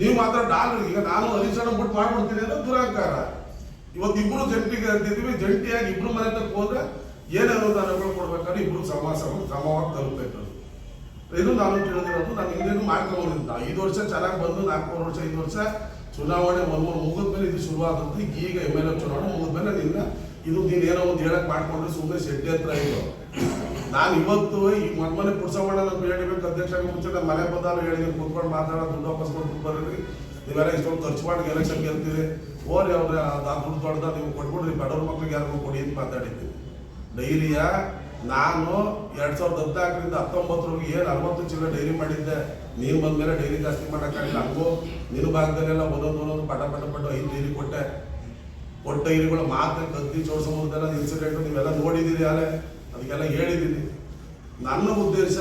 ನೀವು ಮಾತ್ರ ಡಾಲರ್, ಈಗ ನಾನು ಹರೀಶಣ್ಣ ಬಿಟ್ಟು ಮಾಡ್ಬಿಡ್ತೀನಿ ಅನ್ನೋ ದುರಹಂಕಾರ. ಇವತ್ತು ಇಬ್ರು ಜಂಟಿಗೆ ಅಂತಿದ್ದೀವಿ, ಜಂಟಿಯಾಗಿ ಇಬ್ರು ಮನೆ ತಕ್ಕ ಹೋದ್ರೆ ಏನೇ ಅನುದಾನಗಳು ಕೊಡ್ಬೇಕಾದ್ರೆ ಇಬ್ರು ಸಮವಾಗಿ ತಲುಪಬೇಕು. ಇದು ನಾನು ತಿಳಿದಿರೋದು. ನಾನು ಹಿಂದೇನು ಮಾಡ್ಕೊಂಡ್ಬಂದಿದ್ದ 5 ವರ್ಷ ಚೆನ್ನಾಗಿ ಬಂದು 4 ವರ್ಷ 5 ವರ್ಷ ಚುನಾವಣೆ ಮುಗಿದ್ಮೇಲೆ ಇದು ಶುರುವಾದಂತ. ಈಗ MLA ಚುನಾವಣೆ ಮುಗಿದ್ಮೇಲೆ ಇದು ನೀನೇನೋ ಒಂದು ಹೇಳಕ್ ಮಾಡ್ಕೊಂಡ್ರೆ ಸುಮ್ಮನೆ ಶೆಟ್ಟಿ ಹತ್ರ ಇದು. ನಾನು ಇವತ್ತು ಈ ಮನೆ ಪುಡ್ಸೋಣ ಹೇಳಿಬೇಕು ಅಧ್ಯಕ್ಷ ಮುಂಚೆ ನನ್ನ ಮನೆ ಬಂದಾಗ ಹೇಳಿದ್ರೆ ಕೂತ್ಕೊಂಡು ಮಾತಾಡೋ, ದುಡ್ಡು ವಾಪಸ್ ಕೊಟ್ಟು ಬರ್ರಿ, ನೀವೆಲ್ಲ ಇಷ್ಟೊಂದು ಖರ್ಚು ಮಾಡಿ ಎಲೆಕ್ಷನ್ ಗೆಲ್ತೀರಿ, ಓರಿ ಅವ್ರೆ ಆ ದುಡ್ಡು ದೊಡ್ಡದ ನೀವು ಕೊಟ್ಬಿಡ್ರಿ, ಬಡವ್ರ ಮಕ್ಳಿಗೆ ಯಾರಿಗೂ ಕೊಡಿ ಅಂತ ಮಾತಾಡಿದ್ದೀನಿ. ಡೈರಿಯ ನಾನು 2014ರಿಂದ 19ವರೆಗೂ ಏನು 60 ಚೀಲ ಡೈರಿ ಮಾಡಿದ್ದೆ. ನೀನು ಬಂದ್ಮೇಲೆ ಡೈರಿ ಜಾಸ್ತಿ ಮಾಡೋಕ್ಕಾಗಿಲ್ಲ. ಹಂಗೂ ನಿನ್ನ ಭಾಗದಲ್ಲೆಲ್ಲ ಒಂದೊಂದು ಪಟ 5 ಡೈರಿ ಕೊಟ್ಟೆ. ಕೊಟ್ಟ ಡೈರಿಗಳು ಮಾತ್ರ ಕದ್ದಿ ಜೋಡಿಸೋದೆಲ್ಲ ಇನ್ಸಿಡೆಂಟು ನೀವೆಲ್ಲ ನೋಡಿದ್ದೀರಿ. ಅಲ್ಲೇ ಅದಕ್ಕೆಲ್ಲ ಹೇಳಿದ್ದೀನಿ. ನನ್ನ ಉದ್ದೇಶ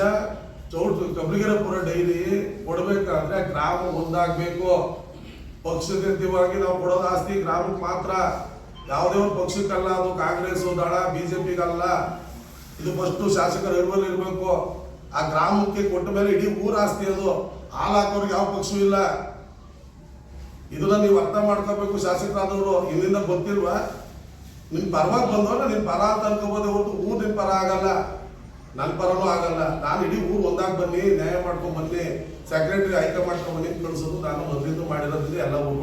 ಕಬ್ರಿಗೆರೆಪುರ ಡೈರಿ ಕೊಡಬೇಕಾದ್ರೆ ಗ್ರಾಮ ಒಂದಾಗಬೇಕು. ಪಕ್ಷಾತೀತವಾಗಿ ನಾವು ಕೊಡೋದು ಆಸ್ತಿ ಗ್ರಾಮಕ್ಕೆ ಮಾತ್ರ, ಯಾವುದೇ ಒಂದು ಪಕ್ಷಕ್ಕಲ್ಲ. ಅದು ಕಾಂಗ್ರೆಸ್ ದಳ BJPಗಲ್ಲ. ಇದು ಫಸ್ಟು ಶಾಸಕರ ಅರಿವಲ್ಲಿ ಇರಬೇಕು. ಆ ಗ್ರಾಮಕ್ಕೆ ಕೊಟ್ಟ ಮೇಲೆ ಇಡೀ ಊರ ಆಸ್ತಿ ಅದು. ಹಾಲು ಹಾಕೋರಿಗೆ ಯಾವ ಪಕ್ಷವೂ ಇಲ್ಲ. ಇದನ್ನ ನೀವು ಅರ್ಥ ಮಾಡ್ಕೋಬೇಕು ಶಾಸಕರಾದವರು. ಇಲ್ಲಿಂದ ಗೊತ್ತಿಲ್ವಾ? ನಿನ್ ಪರವಾಗಿ ಬಂದವ್ರೆ ನಿನ್ ಪರ ಅಂತ ಅನ್ಕೋಬೋದೇ ಹೊರತು ಊರ್ ನಿನ್ ಪರ ಆಗಲ್ಲ, ನನ್ನ ಪರನೂ ಆಗಲ್ಲ. ನಾನು ಇಡೀ ಊರು ಒಂದಾಗಿ ಬನ್ನಿ, ನ್ಯಾಯ ಮಾಡ್ಕೊಂಡ್ ಬನ್ನಿ, ಸೆಕ್ರೆಟರಿ ಆಯ್ಕೆ ಮಾಡ್ಕೊಂಡ್ ಬನ್ನಿ ಕಳಿಸೋದು ನಾನು ಮೊದಲಿಂದ ಮಾಡಿರೋದ್ರಿಂದ ಎಲ್ಲ ಊರು